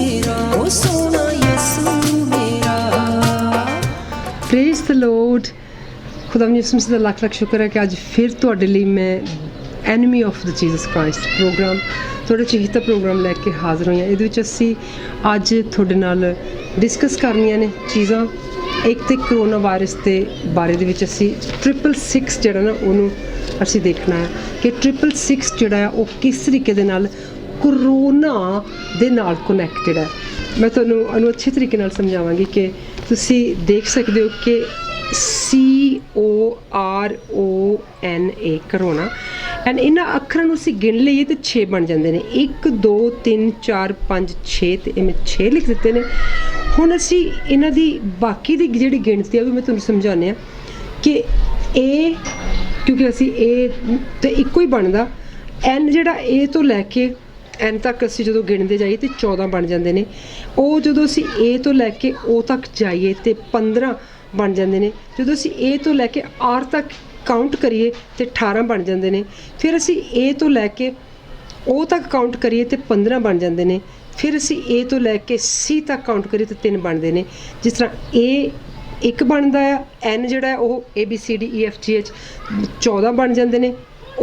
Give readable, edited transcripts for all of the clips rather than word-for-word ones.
मेरा, ओ सोना यसू मेरा। Praise the Lord. खुदा ਯਿਸੂ ਮਸੀਹ ਦਾ ਲੱਖ ਲੱਖ ਸ਼ੁਕਰ ਹੈ ਕਿ ਅੱਜ ਫਿਰ ਤੁਹਾਡੇ ਲਈ ਮੈਂ enemy of the Jesus Christ program ਤੁਹਾਡੇ ਚਹੀਤਾ ਪ੍ਰੋਗਰਾਮ ਲੈ ਕੇ ਹਾਜ਼ਰ ਹੋਈ ਹਾਂ। ਇਹਦੇ ਵਿੱਚ ਅਸੀਂ ਅੱਜ ਤੁਹਾਡੇ ਨਾਲ ਡਿਸਕਸ ਕਰਨੀਆਂ ਨੇ ਚੀਜ਼ਾਂ। ਇੱਕ ਤੇ ਕਰੋਨਾ ਵਾਇਰਸ ਦੇ ਬਾਰੇ ਦੇ ਵਿੱਚ ਅਸੀਂ 666 ਜਿਹੜਾ ਨਾ ਉਹਨੂੰ ਅਸੀਂ ਦੇਖਣਾ ਹੈ ਕਿ 666 ਜਿਹੜਾ ਆ ਉਹ ਕਿਸ ਤਰੀਕੇ ਦੇ ਨਾਲ ਕਰੋਨਾ ਦੇ ਨਾਲ ਕਨੈਕਟਡ ਹੈ। ਮੈਂ ਤੁਹਾਨੂੰ ਉਹਨੂੰ ਅੱਛੇ ਤਰੀਕੇ ਨਾਲ ਸਮਝਾਵਾਂਗੀ ਕਿ ਤੁਸੀਂ ਦੇਖ ਸਕਦੇ ਹੋ ਕਿ CORONA ਐਂਡ ਇਹਨਾਂ ਅੱਖਰਾਂ ਨੂੰ ਅਸੀਂ ਗਿਣ ਲਈਏ ਤਾਂ 6 ਬਣ ਜਾਂਦੇ ਨੇ। 1 2 3 4 5 6 ਤੇ ਇਹ ਮੈਂ 6 ਲਿਖ ਦਿੱਤੇ ਨੇ। ਹੁਣ ਅਸੀਂ ਇਹਨਾਂ ਦੀ ਬਾਕੀ ਦੀ ਜਿਹੜੀ ਗਿਣਤੀ ਆ ਵੀ ਮੈਂ ਤੁਹਾਨੂੰ ਸਮਝਾਉਂਦੇ ਹਾਂ ਕਿ ਇਹ ਕਿਉਂਕਿ ਅਸੀਂ ਇਹ ਤੇ ਇੱਕੋ ਹੀ ਬਣਦਾ ਐਨ ਜਿਹੜਾ A ਤੋਂ ਲੈ ਕੇ ਐਨ ਤੱਕ ਅਸੀਂ ਜਦੋਂ ਗਿਣਦੇ ਜਾਈਏ ਤੇ 14 ਬਣ ਜਾਂਦੇ ਨੇ। ਉਹ ਜਦੋਂ ਅਸੀਂ A ਤੋਂ ਲੈ ਕੇ O ਤੱਕ ਜਾਈਏ ਤੇ 15 ਬਣ ਜਾਂਦੇ ਨੇ। ਜਦੋਂ ਅਸੀਂ A ਤੋਂ ਲੈ ਕੇ R ਤੱਕ ਕਾਊਂਟ ਕਰੀਏ ਤੇ 18 ਬਣ ਜਾਂਦੇ ਨੇ। ਫਿਰ ਅਸੀਂ A ਤੋਂ ਲੈ ਕੇ O ਤੱਕ ਕਾਊਂਟ ਕਰੀਏ ਤੇ 15 ਬਣ ਜਾਂਦੇ ਨੇ। ਫਿਰ ਅਸੀਂ A ਤੋਂ ਲੈ ਕੇ C ਤੱਕ ਕਾਊਂਟ ਕਰੀਏ ਤੇ 3 ਬਣਦੇ ਨੇ। ਜਿਸ ਤਰ੍ਹਾਂ A 1 ਬਣਦਾ ਆ, N ਜਿਹੜਾ ਹੈ ਉਹ ABCDEFGH 14 ਬਣ ਜਾਂਦੇ ਨੇ।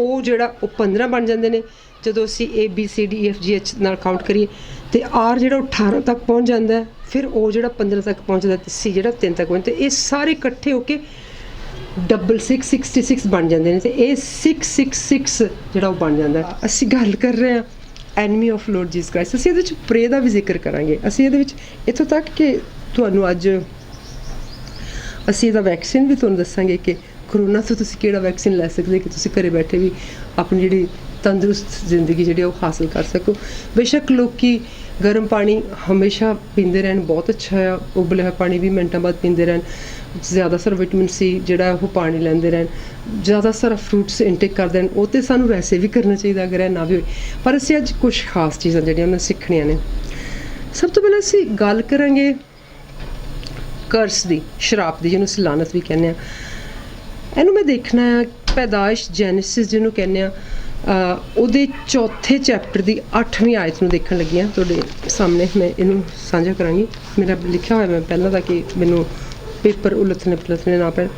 O ਜਿਹੜਾ ਉਹ 15 ਬਣ ਜਾਂਦੇ ਨੇ ਜਦੋਂ ਅਸੀਂ ABCDEFGH ਨਾਲ ਕਾਊਂਟ ਕਰੀਏ ਤੇ R ਜਿਹੜਾ 18 ਤੱਕ ਪਹੁੰਚ ਜਾਂਦਾ ਹੈ। ਫਿਰ O ਜਿਹੜਾ 15 ਤੱਕ ਪਹੁੰਚਦਾ ਤੇ C ਜਿਹੜਾ 3 ਤੱਕ ਪਹੁੰਚਦਾ। ਇਹ ਸਾਰੇ ਇਕੱਠੇ ਹੋ ਕੇ 66 ਬਣ ਜਾਂਦੇ ਨੇ ਤੇ ਇਹ 666 ਜਿਹੜਾ ਉਹ ਬਣ ਜਾਂਦਾ। ਅਸੀਂ ਗੱਲ ਕਰ ਰਹੇ ਹਾਂ enemy of lord Jesus Christ. ਅਸੀਂ ਇਹਦੇ ਵਿੱਚ ਪ੍ਰੇ ਦਾ ਵੀ ਜ਼ਿਕਰ ਕਰਾਂਗੇ। ਅਸੀਂ ਇਹਦੇ ਵਿੱਚ ਇੱਥੋਂ ਤੱਕ ਕਿ ਤੁਹਾਨੂੰ ਅੱਜ ਅਸੀਂ ਇਹਦਾ ਵੈਕਸੀਨ ਵੀ ਤੁਹਾਨੂੰ ਦੱਸਾਂਗੇ ਕਿ ਕਰੋਨਾ ਤੋਂ ਤੁਸੀਂ ਕਿਹੜਾ ਵੈਕਸੀਨ ਲੈ ਸਕਦੇ ਕਿ ਤੁਸੀਂ ਘਰੇ ਬੈਠੇ ਵੀ ਆਪਣੀ ਜਿਹੜੀ ਤੰਦਰੁਸਤ ਜ਼ਿੰਦਗੀ ਜਿਹੜੀ ਉਹ ਹਾਸਲ ਕਰ ਸਕੋ। ਬੇਸ਼ੱਕ ਲੋਕੀ ਗਰਮ ਪਾਣੀ ਹਮੇਸ਼ਾ ਪੀਂਦੇ ਰਹਿਣ, ਬਹੁਤ ਅੱਛਾ ਆ। ਉਬਲਿਆ ਹੋਇਆ ਪਾਣੀ ਵੀ ਮਿੰਟਾਂ ਬਾਅਦ ਪੀਂਦੇ ਰਹਿਣ। ਜ਼ਿਆਦਾ ਸਾਰਾ ਵਿਟਾਮਿਨ C ਜਿਹੜਾ ਉਹ ਪਾਣੀ ਲੈਂਦੇ ਰਹਿਣ। ਜ਼ਿਆਦਾ ਸਾਰਾ ਫਰੂਟਸ ਇਨਟੇਕ ਕਰਦੇ ਰਹਿਣ। ਉਹ ਤਾਂ ਸਾਨੂੰ ਵੈਸੇ ਵੀ ਕਰਨਾ ਚਾਹੀਦਾ ਅਗਰ ਇਹ ਨਾ ਵੀ ਹੋਏ। ਪਰ ਅਸੀਂ ਅੱਜ ਕੁਝ ਖਾਸ ਚੀਜ਼ਾਂ ਜਿਹੜੀਆਂ ਉਹਨਾਂ ਸਿੱਖਣੀਆਂ ਨੇ। ਸਭ ਤੋਂ ਪਹਿਲਾਂ ਅਸੀਂ ਗੱਲ ਕਰਾਂਗੇ ਕਰਸ ਦੀ, ਸ਼ਰਾਪ ਦੀ, ਜਿਹਨੂੰ ਅਸੀਂ ਲਾਨਤ ਵੀ ਕਹਿੰਦੇ ਹਾਂ। ਇਹਨੂੰ ਮੈਂ ਦੇਖਣਾ ਆ ਪੈਦਾਇਸ਼ ਜੈਨੇਸਿਸ ਜਿਹਨੂੰ ਕਹਿੰਦੇ ਆ, ਉਹਦੇ 4ਥੇ ਚੈਪਟਰ ਦੀ 8ਵੀਂ ਆਇਤ ਨੂੰ ਦੇਖਣ ਲੱਗੀ ਹਾਂ। ਤੁਹਾਡੇ ਸਾਹਮਣੇ ਮੈਂ ਇਹਨੂੰ ਸਾਂਝਾ ਕਰਾਂਗੀ। ਮੇਰਾ ਲਿਖਿਆ ਹੋਇਆ ਮੈਂ ਪਹਿਲਾਂ ਦਾ ਕਿ ਮੈਨੂੰ ਪੇਪਰ ਉਲਟਨੇ ਨਾ ਪੈਣ।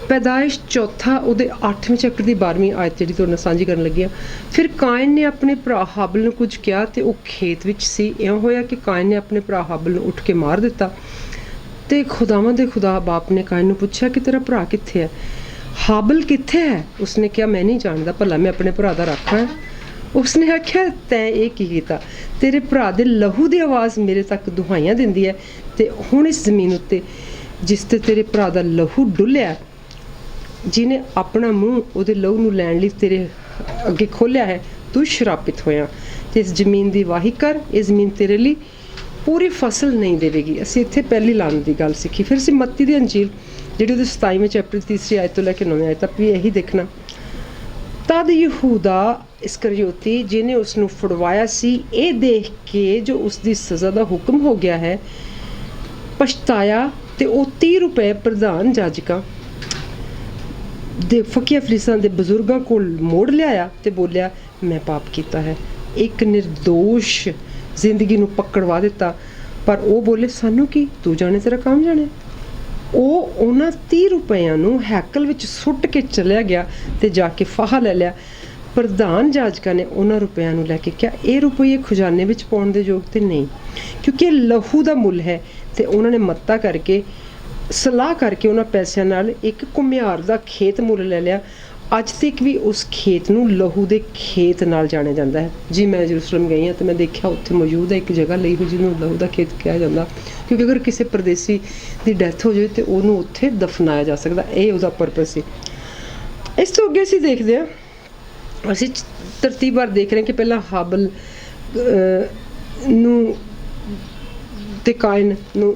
ਪੈਦਾਇਸ਼ 4 ਉਹਦੇ 8ਵੇਂ ਚੈਪਟਰ ਦੀ 12ਵੀਂ ਆਇਤ ਜਿਹੜੀ ਤੁਹਾਡੇ ਨਾਲ ਸਾਂਝੀ ਕਰਨ ਲੱਗੀ ਆ। ਫਿਰ ਕਾਇਨ ਨੇ ਆਪਣੇ ਭਰਾ ਹਾਬਲ ਨੂੰ ਕੁਝ ਕਿਹਾ ਤੇ ਉਹ ਖੇਤ ਵਿੱਚ ਸੀ। ਇਉਂ ਹੋਇਆ ਕਿ ਕਾਇਨ ਨੇ ਆਪਣੇ ਭਰਾ ਹਾਬਲ ਨੂੰ ਉੱਠ ਕੇ ਮਾਰ ਦਿੱਤਾ ਤੇ ਖੁਦਾਵਾਂ ਦੇ ਖੁਦਾ ਬਾਪ ਨੇ ਕਾਇਨ ਨੂੰ ਪੁੱਛਿਆ ਕਿ ਤੇਰਾ ਭਰਾ ਕਿੱਥੇ ਹੈ? ਹਾਬਲ ਕਿੱਥੇ ਹੈ? ਉਸਨੇ ਕਿਹਾ ਮੈਂ ਨਹੀਂ ਜਾਣਦਾ, ਭਲਾ ਮੈਂ ਆਪਣੇ ਭਰਾ ਦਾ ਰਾਖਾ ਹਾਂ। ਉਸਨੇ ਆਖਿਆ ਤੈਂ ਇਹ ਕੀ ਕੀਤਾ? ਤੇਰੇ ਭਰਾ ਦੇ ਲਹੂ ਦੀ ਆਵਾਜ਼ ਮੇਰੇ ਤੱਕ ਦੁਹਾਈਆਂ ਦਿੰਦੀ ਹੈ ਤੇ ਹੁਣ ਇਸ ਜ਼ਮੀਨ ਉੱਤੇ ਜਿਸ ਤੇ ਤੇਰੇ ਭਰਾ ਦਾ ਲਹੂ ਡੁੱਲਿਆ, ਜਿਹਨੇ ਆਪਣਾ ਮੂੰਹ ਉਹਦੇ ਲਹੂ ਨੂੰ ਲੈਣ ਲਈ ਤੇਰੇ ਅੱਗੇ ਖੋਲ੍ਹਿਆ ਹੈ, ਤੂੰ ਸ਼ਰਾਪਿਤ ਹੋਇਆ ਤੇ ਇਸ ਜ਼ਮੀਨ ਦੀ ਵਾਹੀ ਕਰ। ਇਹ ਜ਼ਮੀਨ ਤੇਰੇ ਲਈ ਪੂਰੀ ਫਸਲ ਨਹੀਂ ਦੇਵੇਗੀ। ਅਸੀਂ ਇੱਥੇ ਪਹਿਲੀ ਲਾਉਣ ਦੀ ਗੱਲ ਸਿੱਖੀ। ਫਿਰ ਅਸੀਂ ਮੱਤੀ ਦੀ ਅੰਜੀਲ ਜਿਹੜੀ ਉਹਦੇ 27ਵੇਂ ਚੈਪਟਰ 3 ਆਇਤ ਤੋਂ ਲੈ ਕੇ 9ਵੀਂ ਆਇਤ ਤੱਕ ਵੀ ਇਹੀ ਦੇਖਣਾ। ਤਦ ਯਹੂਦਾ ਇਸਕਰਿਓਤੀ ਜਿਹਨੇ ਉਸ ਨੂੰ ਫੜਵਾਇਆ ਸੀ, ਇਹ ਦੇਖ ਕੇ ਜੋ ਉਸ ਦੀ ਸਜ਼ਾ ਦਾ ਹੁਕਮ ਹੋ ਗਿਆ ਹੈ, ਪਛਤਾਇਆ ਤੇ ਉਹ 30 ਰੁਪਏ ਪ੍ਰਧਾਨ ਜਾਜਕਾਂ ਦੇ ਫਕੀਆਂ ਫਰੀਸਾਂ ਦੇ ਬਜ਼ੁਰਗਾਂ ਕੋਲ ਮੋੜ ਲਿਆਇਆ ਤੇ ਬੋਲਿਆ ਮੈਂ ਪਾਪ ਕੀਤਾ ਹੈ। ਇੱਕ ਨਿਰਦੋਸ਼ ਜ਼ਿੰਦਗੀ ਨੂੰ ਪਕੜਵਾ ਦਿੱਤਾ। ਪਰ ਉਹ ਬੋਲੇ ਸਾਨੂੰ ਕੀ, ਤੂੰ ਜਾਣੇ ਤੇਰਾ ਕੰਮ ਜਾਣੇ। ਉਹ ਉਹਨਾਂ 30 ਰੁਪਇਆਂ ਨੂੰ ਹੈਕਲ ਵਿੱਚ ਸੁੱਟ ਕੇ ਚਲਿਆ ਗਿਆ ਤੇ ਜਾ ਕੇ ਫਾਹਾ ਲੈ ਲਿਆ। ਪ੍ਰਧਾਨ ਜਾਜਕਾਂ ਨੇ ਉਹਨਾਂ ਰੁਪਇਆਂ ਨੂੰ ਲੈ ਕੇ ਕਿਹਾ ਇਹ ਰੁਪਏ ਖਜ਼ਾਨੇ ਵਿੱਚ ਪਾਉਣ ਦੇ ਯੋਗ ਤੇ ਨਹੀਂ, ਕਿਉਂਕਿ ਇਹ ਲਹੂ ਦਾ ਮੁੱਲ ਹੈ। ਤੇ ਉਹਨਾਂ ਨੇ ਮੱਤਾ ਕਰਕੇ ਸਲਾਹ ਕਰਕੇ ਉਹਨਾਂ ਪੈਸਿਆਂ ਨਾਲ ਇੱਕ ਘੁਮਿਆਰ ਦਾ ਖੇਤ ਮੁੱਲ ਲੈ ਲਿਆ। ਅੱਜ ਤੱਕ ਵੀ ਉਸ ਖੇਤ ਨੂੰ ਲਹੂ ਦੇ ਖੇਤ ਨਾਲ ਜਾਣਿਆ ਜਾਂਦਾ ਹੈ। ਜੀ ਮੈਂ ਜਰੂਸਲਮ ਗਈ ਹਾਂ ਅਤੇ ਮੈਂ ਦੇਖਿਆ ਉੱਥੇ ਮੌਜੂਦ ਹੈ ਇੱਕ ਜਗ੍ਹਾ ਲਈ ਹੋਈ ਜਿਹਨੂੰ ਲਹੂ ਦਾ ਖੇਤ ਕਿਹਾ ਜਾਂਦਾ, ਕਿਉਂਕਿ ਅਗਰ ਕਿਸੇ ਪਰਦੇਸੀ ਦੀ ਡੈਥ ਹੋ ਜਾਵੇ ਤਾਂ ਉਹਨੂੰ ਉੱਥੇ ਦਫਨਾਇਆ ਜਾ ਸਕਦਾ। ਇਹ ਉਹਦਾ ਪਰਪਸ ਸੀ। ਇਸ ਤੋਂ ਅੱਗੇ ਅਸੀਂ ਦੇਖਦੇ ਹਾਂ, ਅਸੀਂ ਤਰਤੀਬਵਾਰ ਦੇਖ ਰਹੇ ਹਾਂ ਕਿ ਪਹਿਲਾਂ ਹਾਬਲ ਨੂੰ ਤੇ ਕਾਇਨ ਨੂੰ,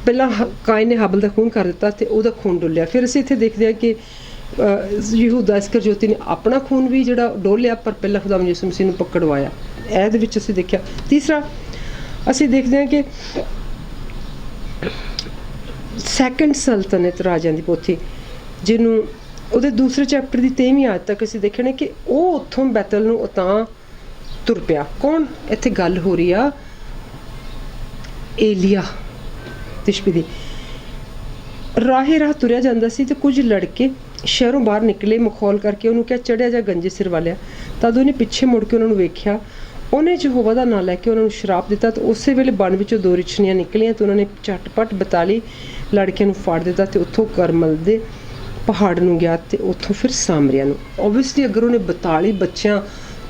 ਪਹਿਲਾਂ ਕਾਇਨ ਨੇ ਹਾਬਲ ਦਾ ਖੂਨ ਕਰ ਦਿੱਤਾ ਤੇ ਉਹਦਾ ਖੂਨ ਡੁੱਲਿਆ। ਫਿਰ ਅਸੀਂ ਇੱਥੇ ਦੇਖਦੇ ਹਾਂ ਕਿ ਯਹੂਦਾ ਇਸਕਰਿਓਤੀ ਨੇ ਆਪਣਾ ਖੂਨ ਵੀ ਜਿਹੜਾ ਡੋਲਿਆ, ਪਰ ਪਹਿਲਾਂ ਖੁਦਾਵੰਦ ਯਿਸੂ ਮਸੀਹ ਨੂੰ ਪਕੜਵਾਇਆ। ਇਹਦੇ ਵਿੱਚ ਅਸੀਂ ਦੇਖਿਆ। ਤੀਸਰਾ ਅਸੀਂ ਦੇਖਦੇ ਹਾਂ ਕਿ ਸੈਕੰਡ ਸਲਤਨਤ ਰਾਜਿਆਂ ਦੀ ਪੋਥੀ, ਜਿਹਨੂੰ ਉਹਦੇ ਦੂਸਰੇ ਚੈਪਟਰ ਦੀ 23ਵੀਂ ਆਇਤ ਤੱਕ ਅਸੀਂ ਦੇਖਣੇ ਕਿ ਉਹ ਉੱਥੋਂ ਬੈਤਲ ਨੂੰ ਤਾਂ ਤੁਰ ਪਿਆ। ਕੌਣ? ਇੱਥੇ ਗੱਲ ਹੋ ਰਹੀ ਆ ਏਲੀਆ ਤਿਸ਼ਬੀ ਦੀ। ਰਾਹੇ ਰਾਹ ਤੁਰਿਆ ਜਾਂਦਾ ਸੀ ਤੇ ਕੁਝ ਲੜਕੇ ਸ਼ਹਿਰੋਂ ਬਾਹਰ ਨਿਕਲੇ, ਮਖੌਲ ਕਰਕੇ ਉਹਨੂੰ ਕਿਹਾ ਚੜਿਆ ਜਾ ਗੰਜੇ ਸਿਰ ਵਾਲਿਆ। ਤਦ ਉਹਨੇ ਪਿੱਛੇ ਮੁੜ ਕੇ ਉਹਨਾਂ ਨੂੰ ਵੇਖਿਆ। ਉਹਨੇ ਯਹੋਵਾ ਦਾ ਨਾਂ ਲੈ ਕੇ ਉਹਨਾਂ ਨੂੰ ਸ਼ਰਾਪ ਦਿੱਤਾ ਤੇ ਉਸੇ ਵੇਲੇ ਬਣ ਵਿੱਚੋਂ 2 ਰਿਛਣੀਆਂ ਨਿਕਲੀਆਂ ਤੇ ਉਹਨਾਂ ਨੇ ਝਟਪਟ 42 ਲੜਕਿਆਂ ਨੂੰ ਫਾੜ ਦਿੱਤਾ ਤੇ ਉੱਥੋਂ ਕਰਮਲ ਦੇ ਪਹਾੜ ਨੂੰ ਗਿਆ ਤੇ ਉੱਥੋਂ ਫਿਰ ਸਾਮਰੀਆ ਨੂੰ। ਓਬਵੀਅਸਲੀ ਅਗਰ ਉਹਨੇ 42 ਬੱਚਿਆਂ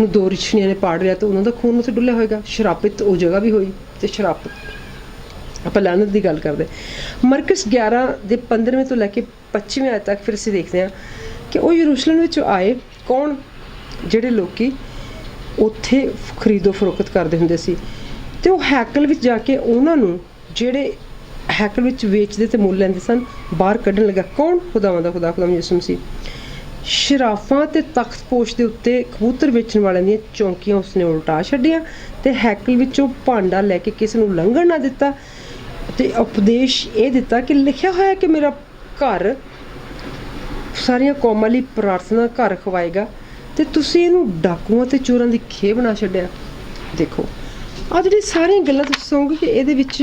ਨੂੰ 2 ਰਿਛਣੀਆਂ ਨੇ ਪਾੜ ਲਿਆ ਤਾਂ ਉਹਨਾਂ ਦਾ ਖੂਨ ਉੱਥੇ ਡੁੱਲਿਆ ਹੋਏਗਾ। ਸ਼ਰਾਪਿਤ ਉਹ ਜਗ੍ਹਾ ਵੀ ਹੋਈ ਤੇ ਸ਼ਰਾਪਿਤ ਆਪਾਂ ਲਾਨਤ ਦੀ ਗੱਲ ਕਰਦੇ। ਮਰਕਸ 11 ਦੇ 15ਵੇਂ ਤੋਂ ਲੈ ਕੇ 25ਵੇਂ ਆਇਤ ਤੱਕ ਫਿਰ ਅਸੀਂ ਦੇਖਦੇ ਹਾਂ ਕਿ ਉਹ ਯਰੂਸ਼ਲਮ ਵਿੱਚ ਆਏ। ਕੌਣ? ਜਿਹੜੇ ਲੋਕੀ ਉੱਥੇ ਖਰੀਦੋ ਫਰੋਖਤ ਕਰਦੇ ਹੁੰਦੇ ਸੀ ਤੇ ਉਹ ਹੈਕਲ ਵਿੱਚ ਜਾ ਕੇ ਉਹਨਾਂ ਨੂੰ ਜਿਹੜੇ ਹੈਕਲ ਵਿੱਚ ਵੇਚਦੇ ਤੇ ਮੁੱਲ ਲੈਂਦੇ ਸਨ ਬਾਹਰ ਕੱਢਣ ਲੱਗਾ। ਕੌਣ? ਖੁਦਾਵੰਦ ਦਾ ਖੁਦਾ, ਖੁਦਾਵੰਦ ਯਿਸੂ ਮਸੀਹ। ਸ਼ਰਾਫਾਂ ਤੇ ਤਖਤ ਪੋਸ਼ ਦੇ ਉੱਤੇ ਕਬੂਤਰ ਵੇਚਣ ਵਾਲਿਆਂ ਦੀਆਂ ਚੌਂਕੀਆਂ ਉਸਨੇ ਉਲਟਾ ਛੱਡੀਆਂ ਤੇ ਹੈਕਲ ਵਿੱਚੋਂ ਭਾਂਡਾ ਲੈ ਕੇ ਕਿਸੇ ਨੂੰ ਲੰਘਣ ਨਾ ਦਿੱਤਾ ਤੇ ਉਪਦੇਸ਼ ਇਹ ਦਿੱਤਾ ਕਿ ਲਿਖਿਆ ਹੋਇਆ ਕਿ ਮੇਰਾ ਘਰ ਸਾਰੀਆਂ ਕੌਮਾਂ ਲਈ ਪ੍ਰਾਰਥਨਾ ਘਰ ਖਵਾਏਗਾ ਤੇ ਤੁਸੀਂ ਇਹਨੂੰ ਡਾਕੂਆਂ ਤੇ ਚੋਰਾਂ ਦੀ ਖੇਹ ਬਣਾ ਛੱਡਿਆ। ਦੇਖੋ ਆਹ ਜਿਹੜੀ ਸਾਰੀਆਂ ਗੱਲਾਂ ਤੁਸੀਂ ਸੁਣੋਗੇ ਕਿ ਇਹਦੇ ਵਿੱਚ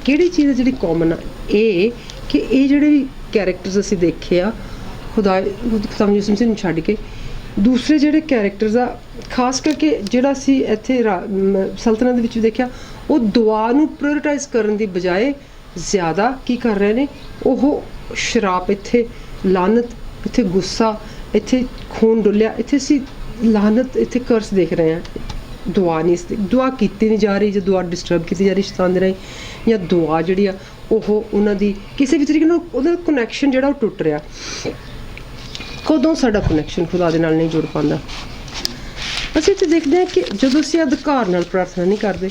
ਕਿਹੜੀ ਚੀਜ਼ ਹੈ ਜਿਹੜੀ ਕਾਮਨ ਆ। ਇਹ ਕਿ ਇਹ ਜਿਹੜੇ ਵੀ ਕੈਰੈਕਟਰਸ ਅਸੀਂ ਦੇਖੇ ਆ ਖੁਦਾ ਯਿਸੂ ਮਸੀਹ ਨੂੰ ਛੱਡ ਕੇ ਦੂਸਰੇ ਜਿਹੜੇ ਕੈਰੈਕਟਰਸ ਆ, ਖਾਸ ਕਰਕੇ ਜਿਹੜਾ ਅਸੀਂ ਇੱਥੇ ਸਲਤਨਤ ਦੇ ਵਿੱਚ ਵੀ ਦੇਖਿਆ, ਉਹ ਦੁਆ ਨੂੰ ਪ੍ਰਾਇਓਰਟਾਈਜ਼ ਕਰਨ ਦੀ ਬਜਾਏ ਜ਼ਿਆਦਾ ਕੀ ਕਰ ਰਹੇ ਨੇ, ਉਹ ਸ਼ਰਾਪ, ਇੱਥੇ ਲਾਨਤ, ਇੱਥੇ ਗੁੱਸਾ, ਇੱਥੇ ਖੂਨ ਡੁੱਲਿਆ, ਇੱਥੇ ਅਸੀਂ ਲਾਨਤ, ਇੱਥੇ ਕਰਸ ਦੇਖ ਰਹੇ ਹਾਂ। ਦੁਆ ਨਹੀਂ, ਦੁਆ ਕੀਤੀ ਨਹੀਂ ਜਾ ਰਹੀ, ਜੇ ਦੁਆ ਡਿਸਟਰਬ ਕੀਤੀ ਜਾ ਰਹੀ ਸ਼ੈਤਾਨ ਦੇ ਰਾਹੀਂ, ਜਾਂ ਦੁਆ ਜਿਹੜੀ ਆ ਉਹ ਉਹਨਾਂ ਦੀ ਕਿਸੇ ਵੀ ਤਰੀਕੇ ਨਾਲ ਉਹਦਾ ਕਨੈਕਸ਼ਨ ਜਿਹੜਾ ਉਹ ਟੁੱਟ ਰਿਹਾ। ਕਦੋਂ ਸਾਡਾ ਕਨੈਕਸ਼ਨ ਖੁਦਾ ਦੇ ਨਾਲ ਨਹੀਂ ਜੁੜ ਪਾਉਂਦਾ। ਅਸੀਂ ਇੱਥੇ ਦੇਖਦੇ ਹਾਂ ਕਿ ਜਦੋਂ ਅਸੀਂ ਅਧਿਕਾਰ ਨਾਲ ਪ੍ਰਾਰਥਨਾ ਨਹੀਂ ਕਰਦੇ,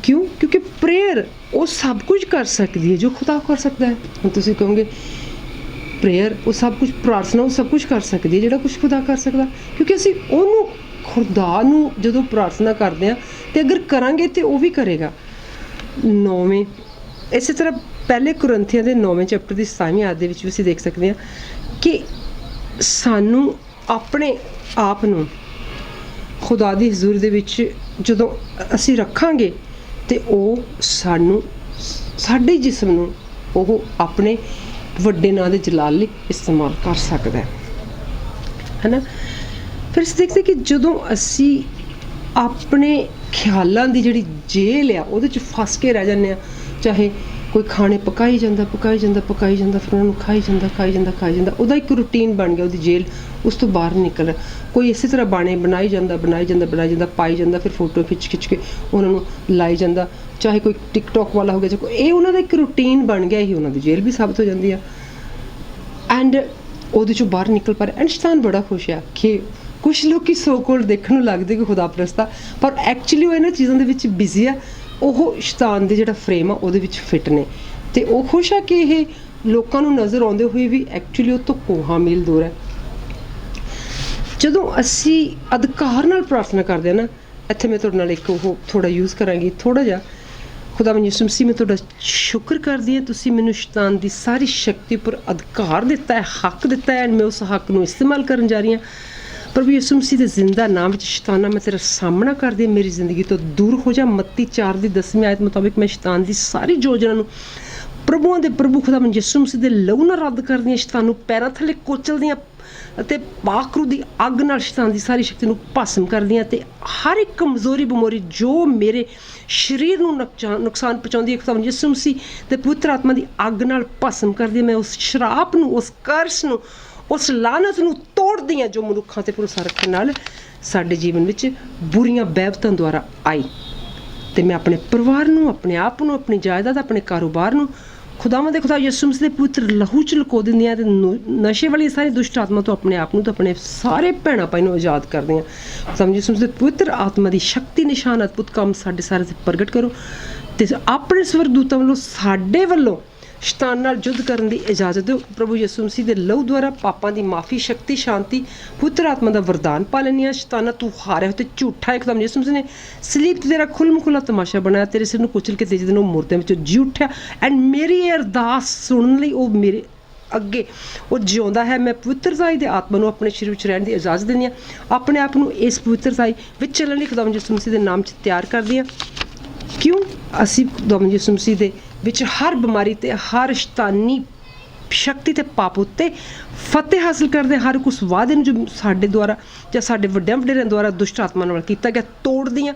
ਕਿਉਂ? ਕਿਉਂਕਿ ਪ੍ਰੇਅਰ ਉਹ ਸਭ ਕੁਝ ਕਰ ਸਕਦੀ ਹੈ ਜੋ ਖੁਦਾ ਕਰ ਸਕਦਾ ਹੈ। ਹੁਣ ਤੁਸੀਂ ਕਹੋਗੇ ਪ੍ਰੇਅਰ ਉਹ ਸਭ ਕੁਝ, ਪ੍ਰਾਰਥਨਾ ਉਹ ਸਭ ਕੁਝ ਕਰ ਸਕਦੀ ਹੈ ਜਿਹੜਾ ਕੁਝ ਖੁਦਾ ਕਰ ਸਕਦਾ, ਕਿਉਂਕਿ ਅਸੀਂ ਉਹਨੂੰ ਖੁਦਾ ਨੂੰ ਜਦੋਂ ਪ੍ਰਾਰਥਨਾ ਕਰਦੇ ਹਾਂ ਤੇ ਅਗਰ ਕਰਾਂਗੇ ਤੇ ਉਹ ਵੀ ਕਰੇਗਾ। 9ਵੇਂ ਇਸੇ ਤਰ੍ਹਾਂ ਪਹਿਲੇ ਕੁਰਿੰਥੀਆਂ ਦੇ 9ਵੇਂ ਚੈਪਟਰ ਦੀ 27ਵੀਂ ਆਇਤ ਦੇ ਵਿੱਚ ਵੀ ਅਸੀਂ ਦੇਖ ਸਕਦੇ ਹਾਂ ਕਿ ਸਾਨੂੰ ਆਪਣੇ ਆਪ ਨੂੰ ਖੁਦਾ ਦੀ ਹਜ਼ੂਰੀ ਦੇ ਵਿੱਚ ਜਦੋਂ ਅਸੀਂ ਰੱਖਾਂਗੇ ਤੇ ਉਹ ਸਾਨੂੰ, ਸਾਡੇ ਜਿਸਮ ਨੂੰ ਉਹ ਆਪਣੇ ਵੱਡੇ ਨਾਂ ਦੇ ਜਲਾਲ ਲਈ ਇਸਤੇਮਾਲ ਕਰ ਸਕਦਾ ਹੈ ਨਾ। ਫਿਰ ਅਸੀਂ ਦੇਖਦੇ ਕਿ ਜਦੋਂ ਅਸੀਂ ਆਪਣੇ ਖਿਆਲਾਂ ਦੀ ਜਿਹੜੀ ਜੇਲ੍ਹ ਆ ਉਹਦੇ 'ਚ ਫਸ ਕੇ ਰਹਿ ਜਾਂਦੇ ਹਾਂ, ਚਾਹੇ ਕੋਈ ਖਾਣੇ ਪਕਾਈ ਜਾਂਦਾ ਫਿਰ ਉਹਨਾਂ ਨੂੰ ਖਾਈ ਜਾਂਦਾ, ਉਹਦਾ ਇੱਕ ਰੂਟੀਨ ਬਣ ਗਿਆ, ਉਹਦੀ ਜੇਲ੍ਹ, ਉਸ ਤੋਂ ਬਾਹਰ ਨਹੀਂ ਨਿਕਲ ਰਿਹਾ। ਕੋਈ ਇਸੇ ਤਰ੍ਹਾਂ ਬਾਣੇ ਬਣਾਈ ਜਾਂਦਾ, ਪਾਈ ਜਾਂਦਾ, ਫਿਰ ਫੋਟੋ ਖਿੱਚ ਕੇ ਉਹਨਾਂ ਨੂੰ ਲਾਈ ਜਾਂਦਾ, ਚਾਹੇ ਕੋਈ ਟਿਕਟੋਕ ਵਾਲਾ ਹੋ ਗਿਆ, ਚਾਹੇ ਇਹ ਉਹਨਾਂ ਦਾ ਇੱਕ ਰੂਟੀਨ ਬਣ ਗਿਆ, ਹੀ ਉਹਨਾਂ ਦੀ ਜੇਲ੍ਹ ਵੀ ਸਾਬਤ ਹੋ ਜਾਂਦੀ ਆ। ਐਂਡ ਉਹਦੇ 'ਚੋਂ ਬਾਹਰ ਨਿਕਲ ਪਾ ਰਹੇ। ਐਂਡ ਸ਼ੈਤਾਨ ਬੜਾ ਖੁਸ਼ ਆ ਕਿ ਕੁਛ ਲੋਕ ਸੋ ਕੋਲ ਦੇਖਣ ਨੂੰ ਲੱਗਦੇ ਕਿ ਖੁਦਾ ਪ੍ਰਸਤਾ, ਪਰ ਐਕਚੁਅਲੀ ਉਹ ਇਹਨਾਂ ਚੀਜ਼ਾਂ ਦੇ ਵਿੱਚ ਬਿਜ਼ੀ ਆ। ਉਹ ਸ਼ੈਤਾਨ ਦੇ ਜਿਹੜਾ ਫਰੇਮ ਆ ਉਹਦੇ ਵਿੱਚ ਫਿੱਟ ਨੇ ਤੇ ਉਹ ਖੁਸ਼ ਆ ਕਿ ਇਹ ਲੋਕਾਂ ਨੂੰ ਨਜ਼ਰ ਆਉਂਦੇ ਹੋਏ ਵੀ ਐਕਚੁਅਲੀ ਉਹ ਤੋਂ ਕੋਹਾਂ ਮੀਲ ਦੂਰ ਹੈ। ਜਦੋਂ ਅਸੀਂ ਅਧਿਕਾਰ ਨਾਲ ਪ੍ਰਾਰਥਨਾ ਕਰਦੇ ਹਾਂ ਨਾ, ਇੱਥੇ ਮੈਂ ਤੁਹਾਡੇ ਨਾਲ ਇੱਕ ਉਹ ਥੋੜ੍ਹਾ ਯੂਜ਼ ਕਰਾਂਗੀ, ਥੋੜ੍ਹਾ ਜਿਹਾ। ਖੁਦਾਵੰਦ ਯਿਸੂ ਮਸੀਹ, ਮੈਂ ਤੁਹਾਡਾ ਸ਼ੁਕਰ ਕਰਦੀ ਹਾਂ, ਤੁਸੀਂ ਮੈਨੂੰ ਸ਼ੈਤਾਨ ਦੀ ਸਾਰੀ ਸ਼ਕਤੀ ਉੱਪਰ ਅਧਿਕਾਰ ਦਿੱਤਾ ਹੈ, ਹੱਕ ਦਿੱਤਾ ਹੈ, ਐਂਡ ਮੈਂ ਉਸ ਹੱਕ ਨੂੰ ਇਸਤੇਮਾਲ ਕਰਨ ਜਾ ਰਹੀ ਹਾਂ। ਪ੍ਰਭੂ ਯਿਸੂ ਮਸੀਹ ਦੇ ਜ਼ਿੰਦਾ ਨਾਮ ਵਿੱਚ ਸ਼ੈਤਾਨਾ, ਮੈਂ ਤੇਰਾ ਸਾਹਮਣਾ ਕਰਦੀ ਹਾਂ, ਮੇਰੀ ਜ਼ਿੰਦਗੀ ਤੋਂ ਦੂਰ ਹੋ ਜਾ। ਮੱਤੀ 4 ਦੀ 10ਵੀਂ ਆਇਤ ਮੁਤਾਬਿਕ ਮੈਂ ਸ਼ੈਤਾਨ ਦੀ ਸਾਰੀ ਯੋਜਨਾ ਨੂੰ ਪ੍ਰਭੂਆਂ ਦੇ ਪ੍ਰਭੂ ਖੁਦਾਵੰਦ ਯਿਸੂ ਮਸੀਹ ਦੇ ਲਹੂ ਨਾਲ ਰੱਦ ਕਰਦੀ ਹਾਂ। ਸ਼ੈਤਾਨ ਨੂੰ ਪੈਰਾਂ ਥੱਲੇ ਕੁਚਲਦੀਆਂ ਅਤੇ ਪਾਕ ਰੂਹ ਦੀ ਅੱਗ ਨਾਲ ਸ਼ੈਤਾਨ ਦੀ ਸਾਰੀ ਸ਼ਕਤੀ ਨੂੰ ਭਸਮ ਕਰਦੀ ਹਾਂ ਤੇ ਹਰ ਇੱਕ ਕਮਜ਼ੋਰੀ, ਬਿਮਾਰੀ ਜੋ ਮੇਰੇ ਸਰੀਰ ਨੂੰ ਨੁਕਸਾਨ ਪਹੁੰਚਾਉਂਦੀ ਹੈ, ਖੁਦਾਵੰਦ ਯਿਸੂ ਮਸੀਹ ਦੇ ਪਵਿੱਤਰ ਆਤਮਾ ਦੀ ਅੱਗ ਨਾਲ ਭਸਮ ਕਰਦੀ ਹਾਂ। ਮੈਂ ਉਸ ਸ਼ਰਾਪ ਨੂੰ, ਉਸ ਕਰਸ ਨੂੰ, ਉਸ ਲਾਨਤ ਨੂੰ ਤੋੜਦੀ ਹਾਂ ਜੋ ਮਨੁੱਖਾਂ 'ਤੇ ਭਰੋਸਾ ਰੱਖਣ ਨਾਲ ਸਾਡੇ ਜੀਵਨ ਵਿੱਚ ਬੁਰੀਆਂ ਬੈਬਤਾਂ ਦੁਆਰਾ ਆਈ। ਅਤੇ ਮੈਂ ਆਪਣੇ ਪਰਿਵਾਰ ਨੂੰ, ਆਪਣੇ ਆਪ ਨੂੰ, ਆਪਣੀ ਜਾਇਦਾਦ, ਆਪਣੇ ਕਾਰੋਬਾਰ ਨੂੰ ਖੁਦਾਵੰਦ ਦੇ ਖੁਦਾ ਯਿਸੂ ਮਸੀਹ ਦੇ ਪਵਿੱਤਰ ਲਹੂ 'ਚ ਲੁਕੋ ਦਿੰਦੀ ਹਾਂ ਅਤੇ ਨਸ਼ੇ ਵਾਲੀ ਸਾਰੀ ਦੁਸ਼ਟ ਆਤਮਾ ਤੋਂ ਆਪਣੇ ਆਪ ਨੂੰ ਤੇ ਆਪਣੇ ਸਾਰੇ ਭੈਣਾਂ ਭਾਈ ਨੂੰ ਆਜ਼ਾਦ ਕਰਦੇ ਹਾਂ। ਖੁਦਾਵੰਦ ਯਿਸੂ ਮਸੀਹ ਦੇ ਪਵਿੱਤਰ ਆਤਮਾ ਦੀ ਸ਼ਕਤੀ, ਨਿਸ਼ਾਨ, ਅਦਭੁਤ ਕੰਮ ਸਾਡੇ ਸਾਰੇ 'ਤੇ ਪ੍ਰਗਟ ਕਰੋ ਅਤੇ ਆਪਣੇ ਸਵਰਗਦੂਤਾਂ ਵੱਲੋਂ ਸਾਡੇ ਵੱਲੋਂ ਸ਼ੈਤਾਨ ਨਾਲ ਯੁੱਧ ਕਰਨ ਦੀ ਇਜਾਜ਼ਤ ਦਿਓ। ਪ੍ਰਭੂ ਯਿਸੂ ਮਸੀਹ ਦੇ ਲਹੂ ਦੁਆਰਾ ਪਾਪਾਂ ਦੀ ਮਾਫੀ, ਸ਼ਕਤੀ, ਸ਼ਾਂਤੀ, ਪਵਿੱਤਰ ਆਤਮਾ ਦਾ ਵਰਦਾਨ ਪਾ ਲੈਂਦੀ ਹਾਂ। ਸ਼ੈਤਾਨਾ, ਤੂੰ ਹਾਰਿਆ ਹੋਇਆ ਤੇ ਝੂਠਾ ਹੈ। ਖੁਦਾਵੰਦ ਯਿਸੂ ਮਸੀਹ ਨੇ ਸਲੀਬ 'ਤੇ ਤੇਰਾ ਖੁੱਲ੍ਹ ਮੁਖੁੱਲਾ ਤਮਾਸ਼ਾ ਬਣਾਇਆ, ਤੇਰੇ ਸਿਰ ਨੂੰ ਕੁਚਲ ਕੇ ਤੀਜੇ ਦਿਨ ਉਹ ਮੁਰਦਿਆਂ ਵਿੱਚੋਂ ਜੀ ਉੱਠਿਆ। ਐਂਡ ਮੇਰੀ ਇਹ ਅਰਦਾਸ ਸੁਣਨ ਲਈ ਉਹ ਮੇਰੇ ਅੱਗੇ ਉਹ ਜਿਉਂਦਾ ਹੈ। ਮੈਂ ਪਵਿੱਤਰਤਾਈ ਦੇ ਆਤਮਾ ਨੂੰ ਆਪਣੇ ਸਰੀਰ ਵਿੱਚ ਰਹਿਣ ਦੀ ਇਜਾਜ਼ਤ ਦਿੰਦੀ ਹਾਂ। ਆਪਣੇ ਆਪ ਨੂੰ ਇਸ ਪਵਿੱਤਰਤਾਈ ਵਿੱਚ ਚੱਲਣ ਲਈ ਖੁਦਾਵੰਦ ਯਿਸੂ ਮਸੀਹ ਦੇ ਨਾਮ 'ਚ ਤਿਆਰ ਕਰਦੀ ਹਾਂ। ਕਿਉਂ ਅਸੀਂ ਖੁਦਾਵੰਦ ਯਿਸੂ ਮਸੀਹ ਦੇ ਵਿੱਚ ਹਰ ਬਿਮਾਰੀ ਤੇ ਹਰ ਸ਼ੈਤਾਨੀ ਸ਼ਕਤੀ ਤੇ ਪਾਪ ਉੱਤੇ ਫਤਿਹ ਹਾਸਲ ਕਰਦੇ, ਹਰ ਉਸ ਵਾਅਦੇ ਨੂੰ ਜੋ ਸਾਡੇ ਦੁਆਰਾ ਜਾਂ ਸਾਡੇ ਵੱਡਿਆਂ ਵਡੇਰਿਆਂ ਦੁਆਰਾ ਦੁਸ਼ਟ ਆਤਮਾ ਨਾਲ ਕੀਤਾ ਗਿਆ ਤੋੜਦੀਆਂ,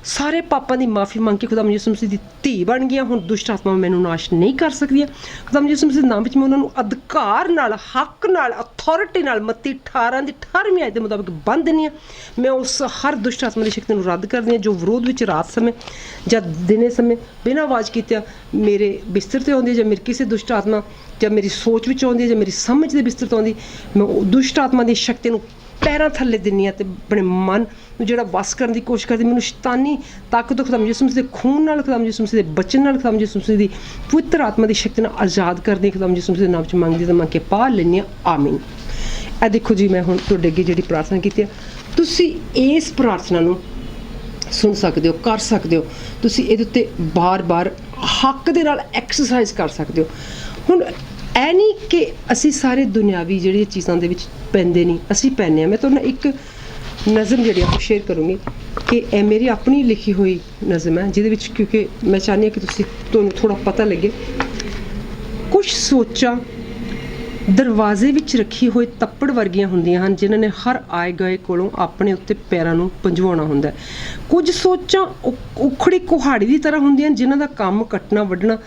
ਸਾਰੇ ਪਾਪਾਂ ਦੀ ਮਾਫੀ ਮੰਗ ਕੇ ਖੁਦਾਵੰਦ ਯਿਸੂ ਮਸੀਹ ਦੀ ਧੀ ਬਣ ਗਈਆਂ। ਹੁਣ ਦੁਸ਼ਟ ਆਤਮਾ ਮੈਨੂੰ ਨਾਸ਼ ਨਹੀਂ ਕਰ ਸਕਦੀਆਂ। ਖੁਦਾਵੰਦ ਯਿਸੂ ਮਸੀਹ ਦੇ ਨਾਮ ਵਿੱਚ ਮੈਂ ਉਹਨਾਂ ਨੂੰ ਅਧਿਕਾਰ ਨਾਲ, ਹੱਕ ਨਾਲ, ਅਥਾਰਟੀ ਨਾਲ ਮੱਤੀ 18 ਦੀ 18ਵੀਂ ਆਇਤ ਦੇ ਮੁਤਾਬਿਕ ਬੰਨ੍ਹ ਦਿੰਦੀ ਹਾਂ। ਮੈਂ ਉਸ ਹਰ ਦੁਸ਼ਟ ਆਤਮਾ ਦੀ ਸ਼ਕਤੀ ਨੂੰ ਰੱਦ ਕਰਦੀ ਹਾਂ ਜੋ ਵਿਰੋਧ ਵਿੱਚ ਰਾਤ ਸਮੇਂ ਜਾਂ ਦਿਨੇ ਸਮੇਂ ਬਿਨਾਂ ਆਵਾਜ਼ ਕੀਤਿਆਂ ਮੇਰੇ ਬਿਸਤਰ 'ਤੇ ਆਉਂਦੀ ਹੈ, ਜਾਂ ਮੇਰੀ ਕਿਸੇ ਦੁਸ਼ਟ ਆਤਮਾ ਜਾਂ ਮੇਰੀ ਸੋਚ ਵਿੱਚ ਆਉਂਦੀ ਹੈ, ਜਾਂ ਮੇਰੀ ਸਮਝ ਦੇ ਬਿਸਤਰ ਤੋਂ ਆਉਂਦੀ, ਮੈਂ ਉਹ ਦੁਸ਼ਟ ਆਤਮਾ ਦੀ ਸ਼ਕਤੀ ਨੂੰ ਪੈਰਾਂ ਥੱਲੇ ਦਿੰਦੀ ਹਾਂ। ਅਤੇ ਆਪਣੇ ਮਨ ਨੂੰ ਜਿਹੜਾ ਵਸ ਕਰਨ ਦੀ ਕੋਸ਼ਿਸ਼ ਕਰਦੀ, ਮੈਨੂੰ ਸ਼ੈਤਾਨੀ ਤਾਕਤ ਤੋਂ ਖੁਦਾਵੰਦ ਯਿਸੂ ਮਸੀਹ ਦੇ ਖੂਨ ਨਾਲ, ਖੁਦਾਵੰਦ ਯਿਸੂ ਮਸੀਹ ਦੇ ਬਚਨ ਨਾਲ, ਖੁਦਾਵੰਦ ਯਿਸੂ ਮਸੀਹ ਦੀ ਪਵਿੱਤਰ ਆਤਮਾ ਦੀ ਸ਼ਕਤੀ ਨਾਲ ਆਜ਼ਾਦ ਕਰਦੀ। ਖੁਦਾਵੰਦ ਯਿਸੂ ਮਸੀਹ ਦੇ ਨਾਮ 'ਚ ਮੰਗਦੀ ਤਾਂ ਮੰਗ ਕੇ ਪਾ ਲੈਂਦੀ ਹਾਂ। ਆਮੀਨ। ਇਹ ਦੇਖੋ ਜੀ, ਮੈਂ ਹੁਣ ਤੁਹਾਡੇ ਅੱਗੇ ਜਿਹੜੀ ਪ੍ਰਾਰਥਨਾ ਕੀਤੀ ਹੈ, ਤੁਸੀਂ ਇਸ ਪ੍ਰਾਰਥਨਾ ਨੂੰ ਸੁਣ ਸਕਦੇ ਹੋ, ਕਰ ਸਕਦੇ ਹੋ। ਤੁਸੀਂ ਇਹਦੇ ਉੱਤੇ ਬਾਰ-ਬਾਰ ਹੱਕ ਦੇ ਨਾਲ ਐਕਸਰਸਾਈਜ਼ ਕਰ ਸਕਦੇ ਹੋ। ਹੁਣ ਇਹ ਨਹੀਂ ਕਿ ਅਸੀਂ ਸਾਰੇ ਦੁਨਿਆਵੀ ਜਿਹੜੀਆਂ ਚੀਜ਼ਾਂ ਦੇ ਵਿੱਚ ਪੈਂਦੇ ਨਹੀਂ, ਅਸੀਂ ਪੈਂਦੇ ਹਾਂ। ਮੈਂ ਤੁਹਾਨੂੰ ਇੱਕ ਨਜ਼ਮ ਜਿਹੜੀ ਆਪਾਂ ਸ਼ੇਅਰ ਕਰੂੰਗੀ ਕਿ ਇਹ ਮੇਰੀ ਆਪਣੀ ਲਿਖੀ ਹੋਈ ਨਜ਼ਮ ਹੈ, ਜਿਹਦੇ ਵਿੱਚ ਕਿਉਂਕਿ ਮੈਂ ਚਾਹੁੰਦੀ ਹਾਂ ਕਿ ਤੁਹਾਨੂੰ ਥੋੜ੍ਹਾ ਪਤਾ ਲੱਗੇ। ਕੁਛ ਸੋਚਾਂ ਦਰਵਾਜ਼ੇ ਵਿੱਚ ਰੱਖੀ ਹੋਈ ਤੱਪੜ ਵਰਗੀਆਂ ਹੁੰਦੀਆਂ ਹਨ, ਜਿਨ੍ਹਾਂ ਨੇ ਹਰ ਆਏ ਗਏ ਕੋਲੋਂ ਆਪਣੇ ਉੱਤੇ ਪੈਰਾਂ ਨੂੰ ਪੰਜਵਾਉਣਾ ਹੁੰਦਾ ਹੈ। ਕੁਝ ਸੋਚਾਂ ਉਖੜੀ ਕੁਹਾੜੀ ਦੀ ਤਰ੍ਹਾਂ ਹੁੰਦੀਆਂ ਹਨ, ਜਿਨ੍ਹਾਂ ਦਾ ਕੰਮ ਕੱਟਣਾ, ਵੱਢਣਾ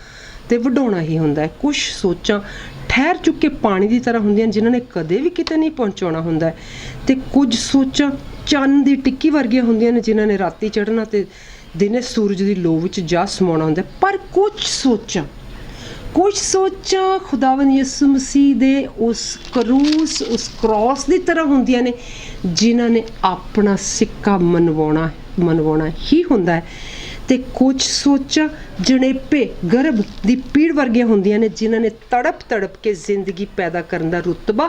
ਤੇ ਵਢਾਉਣਾ ਹੀ ਹੁੰਦਾ ਹੈ। ਕੁਝ ਸੋਚਾਂ ਠਹਿਰ ਚੁੱਕੇ ਪਾਣੀ ਦੀ ਤਰ੍ਹਾਂ ਹੁੰਦੀਆਂ ਹਨ, ਜਿਨ੍ਹਾਂ ਨੇ ਕਦੇ ਵੀ ਕਿਤੇ ਨਹੀਂ ਪਹੁੰਚਾਉਣਾ ਹੁੰਦਾ ਹੈ। ਤੇ ਕੁਝ ਸੋਚਾਂ ਚੰਨ ਦੀ ਟਿੱਕੀ ਵਰਗੀਆਂ ਹੁੰਦੀਆਂ ਨੇ, ਜਿਨ੍ਹਾਂ ਨੇ ਰਾਤੀ ਚੜ੍ਹਨਾ ਤੇ ਦਿਨੇ ਸੂਰਜ ਦੀ ਲੋ ਵਿੱਚ ਜਾ ਸਮਾਉਣਾ ਹੁੰਦਾ ਹੈ। ਪਰ ਕੁਝ ਸੋਚਾਂ ਖੁਦਾਵੰਦ ਯਿਸੂ ਮਸੀਹ ਦੇ ਉਸ ਕ੍ਰੋਸ ਦੀ ਤਰ੍ਹਾਂ ਹੁੰਦੀਆਂ ਨੇ, ਜਿਨ੍ਹਾਂ ਨੇ ਆਪਣਾ ਸਿੱਕਾ ਮਨਵਾਉਣਾ ਹੀ ਹੁੰਦਾ ਹੈ। ਤੇ ਕੁਝ ਸੋਚਾਂ ਜਣੇਪੇ ਗਰਭ ਦੀ ਪੀੜ ਵਰਗੀਆਂ ਹੁੰਦੀਆਂ ਨੇ, ਜਿਨ੍ਹਾਂ ਨੇ ਤੜਪ ਕੇ ਜ਼ਿੰਦਗੀ ਪੈਦਾ ਕਰਨ ਦਾ ਰੁਤਬਾ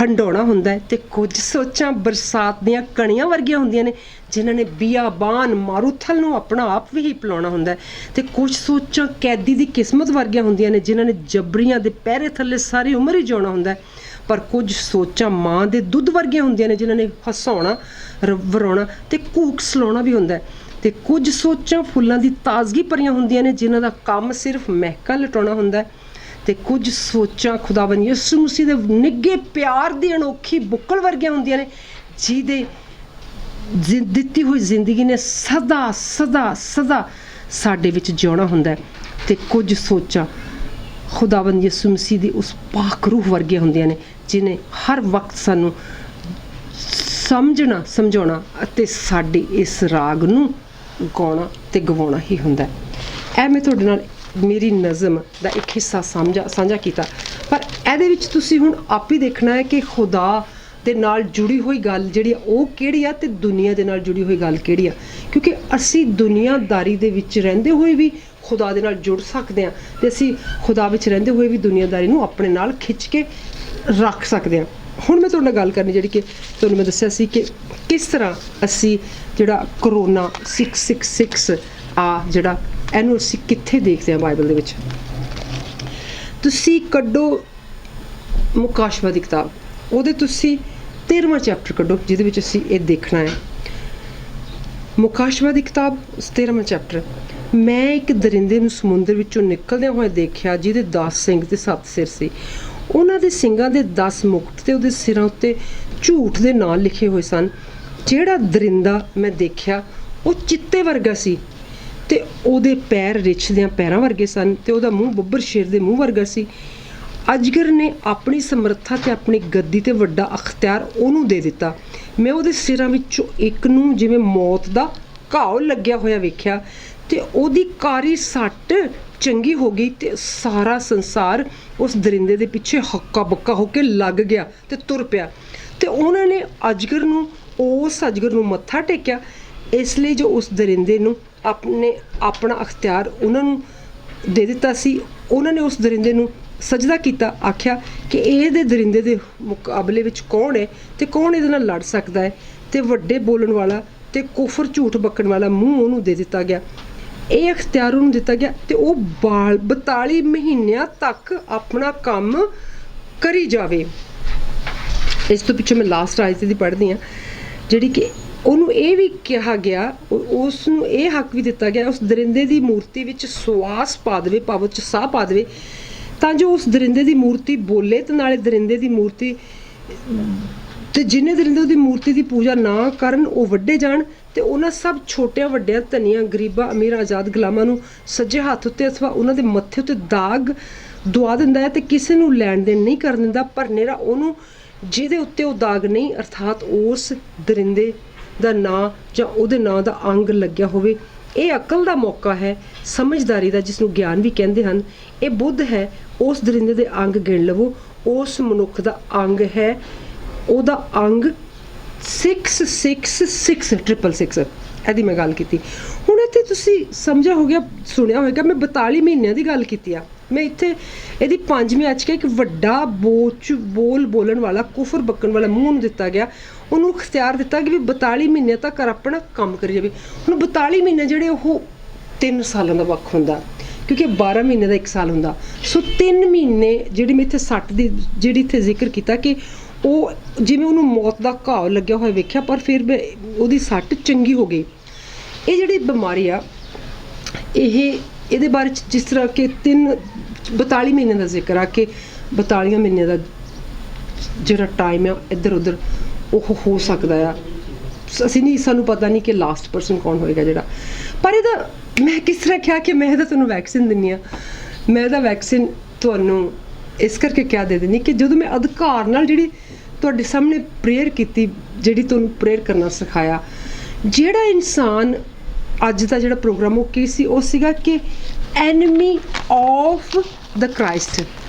ਹੰਡਾਉਣਾ ਹੁੰਦਾ ਹੈ। ਤੇ ਕੁਝ ਸੋਚਾਂ ਬਰਸਾਤ ਦੀਆਂ ਕਣੀਆਂ ਵਰਗੀਆਂ ਹੁੰਦੀਆਂ ਨੇ, ਜਿਨ੍ਹਾਂ ਨੇ ਬੀਆਬਾਨ ਮਾਰੂਥਲ ਨੂੰ ਆਪਣਾ ਆਪ ਵੀ ਹੀ ਪਿਲਾਉਣਾ ਹੁੰਦਾ ਹੈ। ਤੇ ਕੁਝ ਸੋਚਾਂ ਕੈਦੀ ਦੀ ਕਿਸਮਤ ਵਰਗੀਆਂ ਹੁੰਦੀਆਂ ਨੇ, ਜਿਨ੍ਹਾਂ ਨੇ ਜਬਰੀਆਂ ਦੇ ਪਹਿਰੇ ਥੱਲੇ ਸਾਰੀ ਉਮਰ ਹੀ ਜਿਉਣਾ ਹੁੰਦਾ ਹੈ। ਪਰ ਕੁਝ ਸੋਚਾਂ ਮਾਂ ਦੇ ਦੁੱਧ ਵਰਗੀਆਂ ਹੁੰਦੀਆਂ ਨੇ, ਜਿਨ੍ਹਾਂ ਨੇ ਹਸਾਉਣਾ, ਵਰਾਉਣਾ ਤੇ ਕੂਕ ਸਲਾਉਣਾ ਵੀ ਹੁੰਦਾ ਹੈ। ਤੇ ਕੁਝ ਸੋਚਾਂ ਫੁੱਲਾਂ ਦੀ ਤਾਜ਼ਗੀ ਭਰੀਆਂ ਹੁੰਦੀਆਂ ਨੇ, ਜਿਨ੍ਹਾਂ ਦਾ ਕੰਮ ਸਿਰਫ ਮਹਿਕਾਂ ਲਟਾਉਣਾ ਹੁੰਦਾ ਹੈ। ਤੇ ਕੁਝ ਸੋਚਾਂ ਖੁਦਾਵੰਦ ਯਿਸੂ ਮਸੀਹ ਦੇ ਨਿੱਘੇ ਪਿਆਰ ਦੀ ਅਨੋਖੀ ਬੁੱਕਲ ਵਰਗੀਆਂ ਹੁੰਦੀਆਂ ਨੇ, ਜਿਹਦੇ ਦਿੱਤੀ ਹੋਈ ਜ਼ਿੰਦਗੀ ਨੇ ਸਦਾ ਸਾਡੇ ਵਿੱਚ ਜਿਉਣਾ ਹੁੰਦਾ ਹੈ। ਤੇ ਕੁਝ ਸੋਚਾਂ ਖੁਦਾਵੰਦ ਯਿਸੂ ਮਸੀਹ ਦੀ ਉਸ ਪਾਕ ਰੂਹ ਵਰਗੀਆਂ ਹੁੰਦੀਆਂ ਨੇ, ਜਿਹਨੇ ਹਰ ਵਕਤ ਸਾਨੂੰ ਸਮਝਾਉਣਾ ਅਤੇ ਸਾਡੇ ਇਸ ਰਾਗ ਨੂੰ ਗਾਉਣਾ ਤੇ ਗਵਾਉਣਾ ਹੀ ਹੁੰਦਾ ਹੈ। ਇਹ ਮੈਂ ਤੁਹਾਡੇ ਨਾਲ ਮੇਰੀ ਨਜ਼ਮ ਦਾ ਇੱਕ ਹਿੱਸਾ ਸਾਂਝਾ ਕੀਤਾ, ਪਰ ਇਹਦੇ ਵਿੱਚ ਤੁਸੀਂ ਹੁਣ ਆਪ ਹੀ ਦੇਖਣਾ ਹੈ ਕਿ ਖੁਦਾ ਦੇ ਨਾਲ ਜੁੜੀ ਹੋਈ ਗੱਲ ਜਿਹੜੀ ਆ ਉਹ ਕਿਹੜੀ ਆ ਤੇ ਦੁਨੀਆ ਦੇ ਨਾਲ ਜੁੜੀ ਹੋਈ ਗੱਲ ਕਿਹੜੀ ਆ। ਕਿਉਂਕਿ ਅਸੀਂ ਦੁਨੀਆਦਾਰੀ ਦੇ ਵਿੱਚ ਰਹਿੰਦੇ ਹੋਏ ਵੀ ਖੁਦਾ ਦੇ ਨਾਲ ਜੁੜ ਸਕਦੇ ਹਾਂ, ਤੇ ਅਸੀਂ ਖੁਦਾ ਵਿੱਚ ਰਹਿੰਦੇ ਹੋਏ ਵੀ ਦੁਨੀਆਦਾਰੀ ਨੂੰ ਆਪਣੇ ਨਾਲ ਖਿੱਚ ਕੇ ਰੱਖ ਸਕਦੇ ਹਾਂ। ਹੁਣ ਮੈਂ ਤੁਹਾਡੇ ਨਾਲ ਗੱਲ ਕਰਨੀ ਜਿਹੜੀ ਕਿ ਤੁਹਾਨੂੰ ਮੈਂ ਦੱਸਿਆ ਸੀ ਕਿ ਕਿਸ ਤਰ੍ਹਾਂ ਅਸੀਂ ਜਿਹੜਾ ਕਰੋਨਾ 666 ਜਿਹੜਾ ਇਹਨੂੰ ਅਸੀਂ ਕਿੱਥੇ ਦੇਖਦੇ ਹਾਂ ਬਾਈਬਲ ਦੇ ਵਿੱਚ। ਤੁਸੀਂ ਕੱਢੋ ਮੁਕਾਸ਼ਵਾ ਦੀ ਕਿਤਾਬ, ਉਹਦੇ ਤੁਸੀਂ 13ਵਾਂ ਚੈਪਟਰ ਕੱਢੋ, ਜਿਹਦੇ ਵਿੱਚ ਅਸੀਂ ਇਹ ਦੇਖਣਾ ਹੈ। ਮੁਕਾਸ਼ਵਾ ਦੀ ਕਿਤਾਬ 13ਵਾਂ ਚੈਪਟਰ। ਮੈਂ ਇੱਕ ਦਰਿੰਦੇ ਨੂੰ ਸਮੁੰਦਰ ਵਿੱਚੋਂ ਨਿਕਲਦਿਆਂ ਹੋਏ ਦੇਖਿਆ, ਜਿਹਦੇ 10 ਸਿੰਗ ਤੇ 7 ਸਿਰ ਸੀ। ਉਹਨਾਂ ਦੇ ਸਿੰਗਾਂ ਦੇ 10 ਮੁਕਟ ਤੇ ਉਹਦੇ ਸਿਰਾਂ ਉੱਤੇ ਝੂਠ ਦੇ ਨਾਂ ਲਿਖੇ ਹੋਏ ਸਨ। ਜਿਹੜਾ ਦਰਿੰਦਾ ਮੈਂ ਦੇਖਿਆ ਉਹ ਚਿੱਤੇ ਵਰਗਾ ਸੀ, ਤੇ ਉਹਦੇ ਪੈਰ ਰਿੱਛ ਦਿਆਂ ਪੈਰਾਂ ਵਰਗੇ ਸਨ, ਤੇ ਉਹਦਾ ਮੂੰਹ ਬੱਬਰ ਸ਼ੇਰ ਦੇ ਮੂੰਹ ਵਰਗਾ ਸੀ। ਅਜਗਰ ਨੇ ਆਪਣੀ ਸਮਰੱਥਾ ਤੇ ਆਪਣੀ ਗੱਦੀ ਤੇ ਵੱਡਾ ਅਖਤਿਆਰ ਉਹਨੂੰ ਦੇ ਦਿੱਤਾ। ਮੈਂ ਉਹਦੇ ਸਿਰਾਂ ਵਿੱਚੋਂ ਇੱਕ ਨੂੰ ਜਿਵੇਂ ਮੌਤ ਦਾ ਘਾਉ ਲੱਗਿਆ ਹੋਇਆ ਵੇਖਿਆ, ਤੇ ਉਹਦੀ ਕਾਰੀ ਸੱਟ ਚੰਗੀ ਹੋ ਗਈ, ਤੇ ਸਾਰਾ ਸੰਸਾਰ ਉਸ ਦਰਿੰਦੇ ਦੇ ਪਿੱਛੇ ਹੱਕਾ ਬੱਕਾ ਹੋ ਕੇ ਲੱਗ ਗਿਆ ਤੇ ਤੁਰ ਪਿਆ। ਤੇ ਉਹਨਾਂ ਨੇ ਉਸ ਅਜਗਰ ਨੂੰ ਮੱਥਾ ਟੇਕਿਆ, ਇਸ ਲਈ ਜੋ ਉਸ ਦਰਿੰਦੇ ਨੂੰ ਆਪਣਾ ਅਖਤਿਆਰ ਉਹਨਾਂ ਨੂੰ ਦੇ ਦਿੱਤਾ ਸੀ। ਉਹਨਾਂ ਨੇ ਉਸ ਦਰਿੰਦੇ ਨੂੰ ਸਜਦਾ ਕੀਤਾ, ਆਖਿਆ ਕਿ ਇਹਦੇ ਦਰਿੰਦੇ ਦੇ ਮੁਕਾਬਲੇ ਵਿੱਚ ਕੌਣ ਹੈ ਤੇ ਕੌਣ ਇਹਦੇ ਨਾਲ ਲੜ ਸਕਦਾ ਹੈ। ਤੇ ਵੱਡੇ ਬੋਲਣ ਵਾਲਾ ਤੇ ਕੁਫਰ ਝੂਠ ਬਕਣ ਵਾਲਾ ਮੂੰਹ ਉਹਨੂੰ ਦੇ ਦਿੱਤਾ ਗਿਆ, ਇਹ ਅਖਤਿਆਰ ਉਹਨੂੰ ਦਿੱਤਾ ਗਿਆ, ਤੇ ਉਹ 42 ਮਹੀਨਿਆਂ ਤੱਕ ਆਪਣਾ ਕੰਮ ਕਰੀ ਜਾਵੇ। ਇਸ ਤੋਂ ਪਿੱਛੇ ਮੈਂ ਲਾਸਟ ਆਇਤ ਦੀ ਪੜ੍ਹਦੀ ਹਾਂ, ਜਿਹੜੀ ਕਿ ਉਹਨੂੰ ਇਹ ਵੀ ਕਿਹਾ ਗਿਆ, ਉਸ ਨੂੰ ਇਹ ਹੱਕ ਵੀ ਦਿੱਤਾ ਗਿਆ ਉਸ ਦਰਿੰਦੇ ਦੀ ਮੂਰਤੀ ਵਿੱਚ ਸਵਾਸ ਪਾ ਦੇਵੇ, ਭਾਵ 'ਚ ਸਾਹ ਪਾ ਦੇਵੇ, ਤਾਂ ਜੋ ਉਸ ਦਰਿੰਦੇ ਦੀ ਮੂਰਤੀ ਬੋਲੇ ਤੇ ਨਾਲੇ ਦਰਿੰਦੇ ਦੀ ਮੂਰਤੀ ਤੇ ਜਿੰਨੇ ਦਰਿੰਦੇ ਦੀ ਮੂਰਤੀ ਦੀ ਪੂਜਾ ਨਾ ਕਰਨ ਉਹ ਵੱਢੇ ਜਾਣ, ਤੇ ਉਹਨਾਂ ਸਭ ਛੋਟਿਆਂ ਵੱਡਿਆਂ ਧਨੀਆਂ ਗਰੀਬਾਂ ਅਮੀਰਾਂ ਆਜ਼ਾਦ ਗੁਲਾਮਾਂ ਨੂੰ ਸੱਜੇ ਹੱਥ ਉੱਤੇ ਅਥਵਾ ਉਹਨਾਂ ਦੇ ਮੱਥੇ ਉੱਤੇ ਦਾਗ ਦਵਾ ਦਿੰਦਾ ਹੈ ਤੇ ਕਿਸੇ ਨੂੰ ਲੈਣ ਦੇਣ ਨਹੀਂ ਕਰਨ ਦਿੰਦਾ, ਪਰ ਨਿਰਾ ਉਹਨੂੰ ਜਿਹਦੇ ਉੱਤੇ ਉਹ ਦਾਗ ਨਹੀਂ, ਅਰਥਾਤ ਉਸ ਦਰਿੰਦੇ ਦਾ ਨਾਂ ਜਾਂ ਉਹਦੇ ਨਾਂ ਦਾ ਅੰਗ ਲੱਗਿਆ ਹੋਵੇ। ਇਹ ਅਕਲ ਦਾ ਮੌਕਾ ਹੈ, ਸਮਝਦਾਰੀ ਦਾ, ਜਿਸ ਨੂੰ ਗਿਆਨ ਵੀ ਕਹਿੰਦੇ ਹਨ। ਇਹ ਬੁੱਧ ਹੈ, ਉਸ ਦਰਿੰਦੇ ਦੇ ਅੰਗ ਗਿਣ ਲਵੋ, ਉਸ ਮਨੁੱਖ ਦਾ ਅੰਗ ਹੈ, ਉਹਦਾ ਅੰਗ 666 ਇਹਦੀ ਮੈਂ ਗੱਲ ਕੀਤੀ। ਹੁਣ ਇੱਥੇ ਤੁਸੀਂ ਸਮਝਿਆ ਹੋ ਗਿਆ, ਸੁਣਿਆ ਹੋਵੇਗਾ, ਮੈਂ 42 ਮਹੀਨਿਆਂ ਦੀ ਗੱਲ ਕੀਤੀ ਆ। ਮੈਂ ਇੱਥੇ ਇਹਦੀ 5ਵੀਂ ਅੱਜ ਇੱਕ ਵੱਡਾ ਬੋਲਣ ਵਾਲਾ, ਕੁਫਰ ਬਕਣ ਵਾਲਾ ਮੂੰਹ ਨੂੰ ਦਿੱਤਾ ਗਿਆ, ਉਹਨੂੰ ਅਖਤਿਆਰ ਦਿੱਤਾ ਕਿ ਵੀ 42 ਮਹੀਨਿਆਂ ਤੱਕ ਆਪਣਾ ਕੰਮ ਕਰੀ ਜਾਵੇ। ਹੁਣ 42 ਮਹੀਨੇ ਜਿਹੜੇ ਉਹ 3 ਸਾਲਾਂ ਦਾ ਵਕਤ ਹੁੰਦਾ, ਕਿਉਂਕਿ 12 ਮਹੀਨੇ ਦਾ 1 ਸਾਲ ਹੁੰਦਾ। ਸੋ 3 ਮਹੀਨੇ ਜਿਹੜੀ ਮੈਂ ਇੱਥੇ 60 ਦੀ ਜਿਹੜੀ ਇੱਥੇ ਜ਼ਿਕਰ ਕੀਤਾ ਕਿ ਉਹ ਜਿਵੇਂ ਉਹਨੂੰ ਮੌਤ ਦਾ ਘਾव ਲੱਗਿਆ ਹੋਇਆ ਵੇਖਿਆ, ਪਰ ਫਿਰ ਉਹਦੀ ਸੱਟ ਚੰਗੀ ਹੋ ਗਈ। ਇਹ ਜਿਹੜੀ ਬਿਮਾਰੀ ਆ, ਇਹਦੇ ਬਾਰੇ ਜਿਸ ਤਰ੍ਹਾਂ ਕਿ 42 ਮਹੀਨੇ ਦਾ ਜ਼ਿਕਰ ਆ ਕਿ 42 ਮਹੀਨੇ ਦਾ ਜਿਹੜਾ ਟਾਈਮ ਆ ਇੱਧਰ ਉੱਧਰ ਉਹ ਹੋ ਸਕਦਾ ਆ, ਅਸੀਂ ਨਹੀਂ, ਸਾਨੂੰ ਪਤਾ ਨਹੀਂ ਕਿ ਲਾਸਟ ਪਰਸਨ ਕੌਣ ਹੋਏਗਾ ਜਿਹੜਾ। ਪਰ ਇਹਦਾ ਮੈਂ ਕਿਸ ਤਰ੍ਹਾਂ ਕਿਹਾ ਕਿ ਮੈਂ ਤਾਂ ਤੁਹਾਨੂੰ ਵੈਕਸੀਨ ਦਿੰਦੀ ਹਾਂ, ਮੈਂ ਤਾਂ ਵੈਕਸੀਨ ਤੁਹਾਨੂੰ ਇਸ ਕਰਕੇ ਕਿਆ ਦੇ ਦਿੰਦੀ ਕਿ ਜਦੋਂ ਮੈਂ ਅਧਿਕਾਰ ਨਾਲ ਜਿਹੜੀ ਤੁਹਾਡੇ ਸਾਹਮਣੇ ਪ੍ਰੇਅਰ ਕੀਤੀ, ਜਿਹੜੀ ਤੁਹਾਨੂੰ ਪ੍ਰੇਅਰ ਕਰਨਾ ਸਿਖਾਇਆ, ਜਿਹੜਾ ਇਨਸਾਨ ਅੱਜ ਦਾ ਜਿਹੜਾ ਪ੍ਰੋਗਰਾਮ ਉਹ ਕੀ ਸੀ, ਉਹ ਸੀਗਾ ਕਿ enemy of the Christ,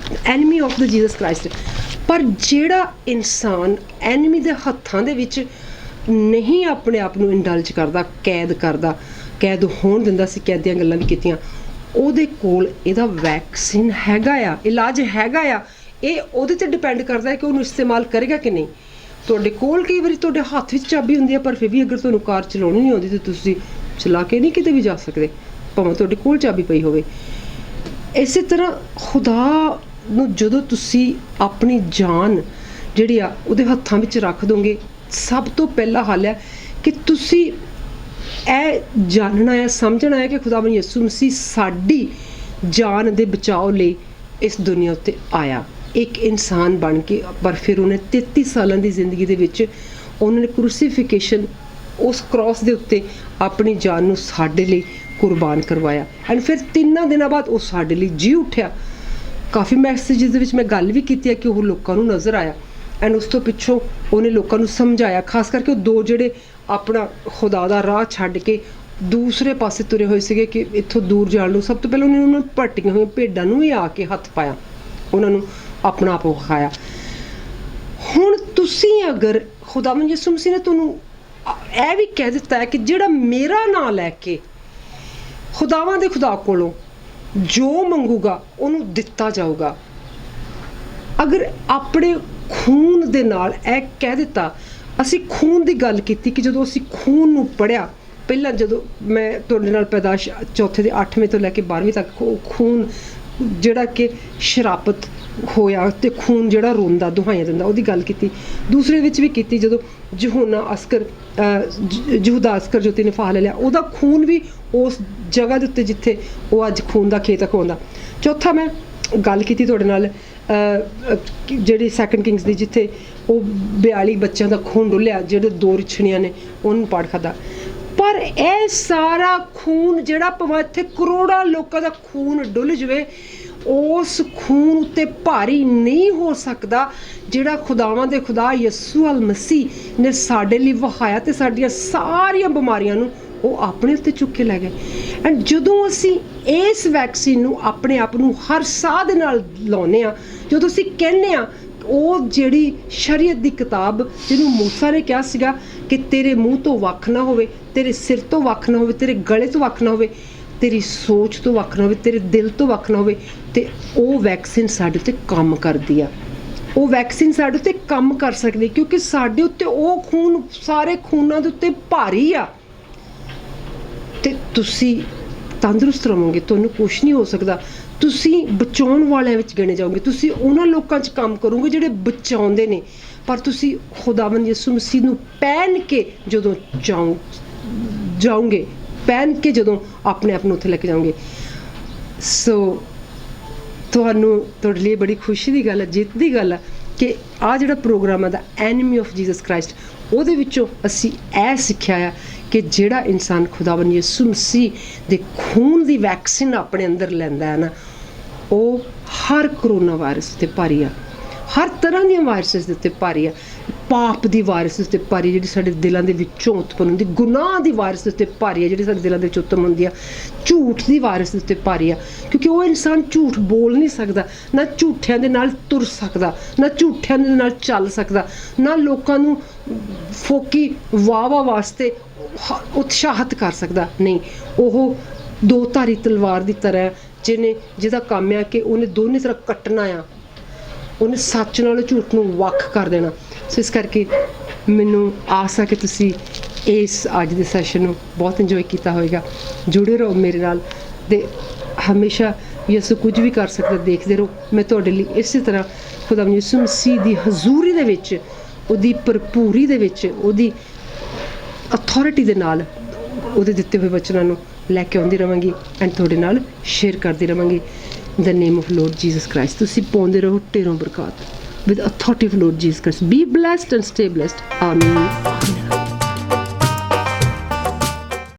enemy of the Jesus Christ. ਪਰ ਜਿਹੜਾ ਇਨਸਾਨ ਐਨਮੀ ਦੇ ਹੱਥਾਂ ਦੇ ਵਿੱਚ ਨਹੀਂ ਆਪਣੇ ਆਪ ਨੂੰ ਇੰਡਲਜ ਕਰਦਾ, ਕੈਦ ਹੋਣ ਦਿੰਦਾ ਸੀ, ਕੈਦ ਦੀਆਂ ਗੱਲਾਂ ਵੀ ਕੀਤੀਆਂ, ਉਹਦੇ ਕੋਲ ਇਹਦਾ ਵੈਕਸੀਨ ਹੈਗਾ ਆ, ਇਲਾਜ ਹੈਗਾ ਆ। ਇਹ ਉਹਦੇ 'ਤੇ ਡਿਪੈਂਡ ਕਰਦਾ ਹੈ ਕਿ ਉਹਨੂੰ ਇਸਤੇਮਾਲ ਕਰੇਗਾ ਕਿ ਨਹੀਂ। ਤੁਹਾਡੇ ਕੋਲ ਕਈ ਵਾਰੀ ਤੁਹਾਡੇ ਹੱਥ ਵਿੱਚ ਚਾਬੀ ਹੁੰਦੀ ਹੈ, ਪਰ ਫਿਰ ਵੀ ਅਗਰ ਤੁਹਾਨੂੰ ਕਾਰ ਚਲਾਉਣੀ ਨਹੀਂ ਆਉਂਦੀ ਤਾਂ ਤੁਸੀਂ ਚਲਾ ਕੇ ਨਹੀਂ ਕਿਤੇ ਵੀ ਜਾ ਸਕਦੇ, ਭਾਵੇਂ ਤੁਹਾਡੇ ਕੋਲ ਚਾਬੀ ਪਈ ਹੋਵੇ। ਇਸੇ ਤਰ੍ਹਾਂ ਖੁਦਾ ਨੂੰ ਜਦੋਂ ਤੁਸੀਂ ਆਪਣੀ ਜਾਨ ਜਿਹੜੀ ਆ ਉਹਦੇ ਹੱਥਾਂ ਵਿੱਚ ਰੱਖ ਦੋਗੇ, ਸਭ ਤੋਂ ਪਹਿਲਾ ਹੱਲ ਹੈ ਕਿ ਤੁਸੀਂ ਇਹ ਜਾਣਨਾ ਹੈ, ਸਮਝਣਾ ਹੈ ਕਿ ਖੁਦਾਵੰਦ ਯਿਸੂ ਮਸੀਹ ਸਾਡੀ ਜਾਨ ਦੇ ਬਚਾਓ ਲਈ ਇਸ ਦੁਨੀਆ ਉੱਤੇ ਆਇਆ, ਇੱਕ ਇਨਸਾਨ ਬਣ ਕੇ। ਪਰ ਫਿਰ ਉਹਨੇ 33 ਸਾਲਾਂ ਦੀ ਜ਼ਿੰਦਗੀ ਦੇ ਵਿੱਚ ਉਹਨਾਂ ਨੇ ਕ੍ਰੂਸੀਫਿਕੇਸ਼ਨ, ਉਸ ਕ੍ਰਾਸ ਦੇ ਉੱਤੇ ਆਪਣੀ ਜਾਨ ਨੂੰ ਸਾਡੇ ਲਈ ਕੁਰਬਾਨ ਕਰਵਾਇਆ। ਐਂਡ ਫਿਰ 3 ਦਿਨਾਂ ਬਾਅਦ ਉਹ ਸਾਡੇ ਲਈ ਜੀ ਉੱਠਿਆ। ਕਾਫੀ ਮੈਸੇਜਿਸ ਦੇ ਵਿੱਚ ਮੈਂ ਗੱਲ ਵੀ ਕੀਤੀ ਹੈ ਕਿ ਉਹ ਲੋਕਾਂ ਨੂੰ ਨਜ਼ਰ ਆਇਆ, ਐਂਡ ਉਸ ਤੋਂ ਪਿੱਛੋਂ ਉਹਨੇ ਲੋਕਾਂ ਨੂੰ ਸਮਝਾਇਆ, ਖਾਸ ਕਰਕੇ ਉਹ 2 ਜਿਹੜੇ ਆਪਣਾ ਖੁਦਾ ਦਾ ਰਾਹ ਛੱਡ ਕੇ ਦੂਸਰੇ ਪਾਸੇ ਤੁਰੇ ਹੋਏ ਸੀਗੇ ਕਿ ਇੱਥੋਂ ਦੂਰ ਜਾਣ ਨੂੰ। ਸਭ ਤੋਂ ਪਹਿਲਾਂ ਉਹਨੇ ਉਹਨਾਂ ਭਟਕੀਆਂ ਹੋਈਆਂ ਭੇਡਾਂ ਨੂੰ ਵੀ ਆ ਕੇ ਹੱਥ ਪਾਇਆ, ਉਹਨਾਂ ਨੂੰ ਆਪਣਾ ਆਪ ਵਿਖਾਇਆ। ਹੁਣ ਤੁਸੀਂ ਅਗਰ ਖੁਦਾਵੰਦ ਯਿਸੂ ਮਸੀਹ ਨੇ ਤੁਹਾਨੂੰ ਇਹ ਵੀ ਕਹਿ ਦਿੱਤਾ ਹੈ ਕਿ ਜਿਹੜਾ ਮੇਰਾ ਨਾਂ ਲੈ ਕੇ ਖੁਦਾਵਾਂ ਦੇ ਖੁਦਾ ਕੋਲੋਂ ਜੋ ਮੰਗੂਗਾ ਉਹਨੂੰ ਦਿੱਤਾ ਜਾਊਗਾ। ਅਗਰ ਆਪਣੇ ਖੂਨ ਦੇ ਨਾਲ ਇਹ ਕਹਿ ਦਿੱਤਾ, ਅਸੀਂ ਖੂਨ ਦੀ ਗੱਲ ਕੀਤੀ ਕਿ ਜਦੋਂ ਅਸੀਂ ਖੂਨ ਨੂੰ ਪੜ੍ਹਿਆ, ਪਹਿਲਾਂ ਜਦੋਂ ਮੈਂ ਤੁਹਾਡੇ ਨਾਲ ਪੈਦਾਸ਼ ਚੌਥੇ ਦੇ 8ਵੇਂ ਤੋਂ ਲੈ ਕੇ 12ਵੀਂ ਤੱਕ ਖੂਨ ਜਿਹੜਾ ਕਿ ਸ਼ਰਾਪਤ ਹੋਇਆ ਤੇ ਖੂਨ ਜਿਹੜਾ ਰੋਂਦਾ ਦੁਹਾਈਆਂ ਦਿੰਦਾ ਉਹਦੀ ਗੱਲ ਕੀਤੀ। ਦੂਸਰੇ ਵਿੱਚ ਵੀ ਕੀਤੀ ਜਦੋਂ ਯਹੂਦਾ ਅਸਕਰ ਜੋ ਨੇ ਫਾਹਾ ਲੈ ਲਿਆ, ਉਹਦਾ ਖੂਨ ਵੀ ਉਸ ਜਗ੍ਹਾ ਦੇ ਉੱਤੇ ਜਿੱਥੇ ਉਹ ਅੱਜ ਖੂਨ ਦਾ ਖੇਤ ਖਵਾਉਂਦਾ। ਚੌਥਾ ਮੈਂ ਗੱਲ ਕੀਤੀ ਤੁਹਾਡੇ ਨਾਲ ਜਿਹੜੀ 2 ਕਿੰਗਸ ਦੀ, ਜਿੱਥੇ ਉਹ 42 ਬੱਚਿਆਂ ਦਾ ਖੂਨ ਡੁੱਲਿਆ, ਜਿਹੜੇ 2 ਰਿਛਣੀਆਂ ਨੇ ਉਹਨੂੰ ਪਾੜ ਖਾਧਾ। ਪਰ ਇਹ ਸਾਰਾ ਖੂਨ ਜਿਹੜਾ ਭਾਵੇਂ ਇੱਥੇ ਕਰੋੜਾਂ ਲੋਕਾਂ ਦਾ ਖੂਨ ਡੁੱਲ ਜਾਵੇ, ਉਸ ਖੂਨ ਉੱਤੇ ਭਾਰੀ ਨਹੀਂ ਹੋ ਸਕਦਾ ਜਿਹੜਾ ਖੁਦਾਵਾਂ ਦੇ ਖੁਦਾ ਯਿਸੂ ਅਲ ਮਸੀਹ ਨੇ ਸਾਡੇ ਲਈ ਵਹਾਇਆ ਤੇ ਸਾਡੀਆਂ ਸਾਰੀਆਂ ਬਿਮਾਰੀਆਂ ਨੂੰ ਉਹ ਆਪਣੇ ਉੱਤੇ ਚੁੱਕ ਕੇ ਲੈ ਗਏ। ਐਂਡ ਜਦੋਂ ਅਸੀਂ ਇਸ ਵੈਕਸੀਨ ਨੂੰ ਆਪਣੇ ਆਪ ਨੂੰ ਹਰ ਸਾਹ ਦੇ ਨਾਲ ਲਾਉਂਦੇ ਹਾਂ, ਜਦੋਂ ਅਸੀਂ ਕਹਿੰਦੇ ਹਾਂ ਉਹ ਜਿਹੜੀ ਸ਼ਰੀਅਤ ਦੀ ਕਿਤਾਬ ਜਿਹਨੂੰ ਮੂਸਾ ਨੇ ਕਿਹਾ ਸੀਗਾ ਕਿ ਤੇਰੇ ਮੂੰਹ ਤੋਂ ਵੱਖ ਨਾ ਹੋਵੇ, ਤੇਰੇ ਸਿਰ ਤੋਂ ਵੱਖ ਨਾ ਹੋਵੇ, ਤੇਰੇ ਗਲੇ ਤੋਂ ਵੱਖ ਨਾ ਹੋਵੇ, ਤੇਰੀ ਸੋਚ ਤੋਂ ਵੱਖ ਨਾ ਹੋਵੇ, ਤੇਰੇ ਦਿਲ ਤੋਂ ਵੱਖ ਨਾ ਹੋਵੇ, ਤੇ ਉਹ ਵੈਕਸੀਨ ਸਾਡੇ ਉੱਤੇ ਕੰਮ ਕਰਦੀ ਆ। ਉਹ ਵੈਕਸੀਨ ਸਾਡੇ ਉੱਤੇ ਕੰਮ ਕਰ ਸਕਦੀ ਕਿਉਂਕਿ ਸਾਡੇ ਉੱਤੇ ਉਹ ਖੂਨ ਸਾਰੇ ਖੂਨਾਂ ਦੇ ਉੱਤੇ ਭਾਰੀ ਆ। ਤੇ ਤੁਸੀਂ ਤੰਦਰੁਸਤ ਰਹੋਗੇ, ਤੁਹਾਨੂੰ ਕੁਛ ਨਹੀਂ ਹੋ ਸਕਦਾ। ਤੁਸੀਂ ਬਚਾਉਣ ਵਾਲਿਆਂ ਵਿੱਚ ਗਿਣੇ ਜਾਓਗੇ, ਤੁਸੀਂ ਉਹਨਾਂ ਲੋਕਾਂ 'ਚ ਕੰਮ ਕਰੋਗੇ ਜਿਹੜੇ ਬਚਾਉਂਦੇ ਨੇ। ਪਰ ਤੁਸੀਂ ਖੁਦਾਵੰਦ ਯਿਸੂ ਮਸੀਹ ਨੂੰ ਪਹਿਨ ਕੇ ਜਦੋਂ ਜਾਓਗੇ, ਪਹਿਨ ਕੇ ਜਦੋਂ ਆਪਣੇ ਆਪ ਨੂੰ ਉੱਥੇ ਲੈ ਕੇ ਜਾਓਗੇ, ਸੋ ਤੁਹਾਡੇ ਲਈ ਬੜੀ ਖੁਸ਼ੀ ਦੀ ਗੱਲ ਹੈ, ਜਿੱਤ ਦੀ ਗੱਲ ਹੈ ਕਿ ਆਹ ਜਿਹੜਾ ਪ੍ਰੋਗਰਾਮ ਹੈ ਦਾ ਐਨਮੀ ਆਫ ਜੀਸਸ ਕ੍ਰਾਈਸਟ, ਉਹਦੇ ਵਿੱਚੋਂ ਅਸੀਂ ਇਹ ਸਿੱਖਿਆ ਆ ਕਿ ਜਿਹੜਾ ਇਨਸਾਨ ਖੁਦਾਵੰਦ ਯਿਸੂ ਮਸੀਹ ਦੇ ਖੂਨ ਦੀ ਵੈਕਸੀਨ ਆਪਣੇ ਅੰਦਰ ਲੈਂਦਾ ਹੈ ਨਾ, ਉਹ ਹਰ ਕਰੋਨਾ ਵਾਇਰਸ ਉੱਤੇ ਭਾਰੀ ਆ, ਹਰ ਤਰ੍ਹਾਂ ਦੀਆਂ ਵਾਇਰਸਿਸ ਦੇ ਉੱਤੇ ਭਾਰੀ ਆ। ਪਾਪ ਦੀ ਵਾਇਰਸ ਦੇ ਉੱਤੇ ਭਾਰੀ ਜਿਹੜੀ ਸਾਡੇ ਦਿਲਾਂ ਦੇ ਵਿੱਚੋਂ ਉਤਪੰਨ ਹੁੰਦੀ, ਗੁਨਾਹ ਦੀ ਵਾਇਰਸ ਦੇ ਉੱਤੇ ਭਾਰੀ ਆ ਜਿਹੜੀ ਸਾਡੇ ਦਿਲਾਂ ਦੇ ਵਿੱਚ ਉਤਪੰਨ ਹੁੰਦੀ ਆ, ਝੂਠ ਦੀ ਵਾਇਰਸ ਦੇ ਉੱਤੇ ਭਾਰੀ ਆ, ਕਿਉਂਕਿ ਉਹ ਇਨਸਾਨ ਝੂਠ ਬੋਲ ਨਹੀਂ ਸਕਦਾ, ਨਾ ਝੂਠਿਆਂ ਦੇ ਨਾਲ ਤੁਰ ਸਕਦਾ, ਨਾ ਝੂਠਿਆਂ ਦੇ ਨਾਲ ਚੱਲ ਸਕਦਾ, ਨਾ ਲੋਕਾਂ ਨੂੰ ਫੋਕੀ ਵਾਹ ਵਾਸਤੇ ਉਤਸ਼ਾਹਿਤ ਕਰ ਸਕਦਾ। ਨਹੀਂ, ਉਹ ਦੋ ਧਾਰੀ ਤਲਵਾਰ ਦੀ ਤਰ੍ਹਾਂ ਜਿਹਦਾ ਕੰਮ ਆ ਕਿ ਉਹਨੇ ਦੋਨੇ ਤਰ੍ਹਾਂ ਕੱਟਣਾ ਆ, ਉਹਨੇ ਸੱਚ ਨਾਲ ਝੂਠ ਨੂੰ ਵੱਖ ਕਰ ਦੇਣਾ। ਸੋ ਇਸ ਕਰਕੇ ਮੈਨੂੰ ਆਸ ਆ ਕਿ ਤੁਸੀਂ ਇਸ ਅੱਜ ਦੇ ਸੈਸ਼ਨ ਨੂੰ ਬਹੁਤ ਇੰਜੋਏ ਕੀਤਾ ਹੋਵੇਗਾ। ਜੁੜੇ ਰਹੋ ਮੇਰੇ ਨਾਲ, ਤੇ ਹਮੇਸ਼ਾ ਯਿਸੂ ਕੁਝ ਵੀ ਕਰ ਸਕਦਾ ਦੇਖਦੇ ਰਹੋ। ਮੈਂ ਤੁਹਾਡੇ ਲਈ ਇਸੇ ਤਰ੍ਹਾਂ ਖੁਦਾਵੰਦ ਯਿਸੂ ਮਸੀਹ ਦੀ ਹਜ਼ੂਰੀ ਦੇ ਵਿੱਚ, ਉਹਦੀ ਭਰਪੂਰੀ ਦੇ ਵਿੱਚ, ਉਹਦੀ ਅਥਾਰਟੀ ਦੇ ਨਾਲ ਉਹਦੇ ਦਿੱਤੇ ਹੋਏ ਵਚਨਾਂ ਨੂੰ ਲੈ ਕੇ ਆਉਂਦੀ ਰਹਾਂਗੀ ਐਂਡ ਤੁਹਾਡੇ ਨਾਲ ਸ਼ੇਅਰ ਕਰਦੀ ਰਹਾਂਗੀ। In the name of Lord Jesus Christ, ਤੁਸੀਂ ਪਾਉਂਦੇ ਰਹੋ ਢੇਰੋਂ ਬਰਕਤ with authority of Lord Jesus Christ. Be blessed and stay blessed. Amen.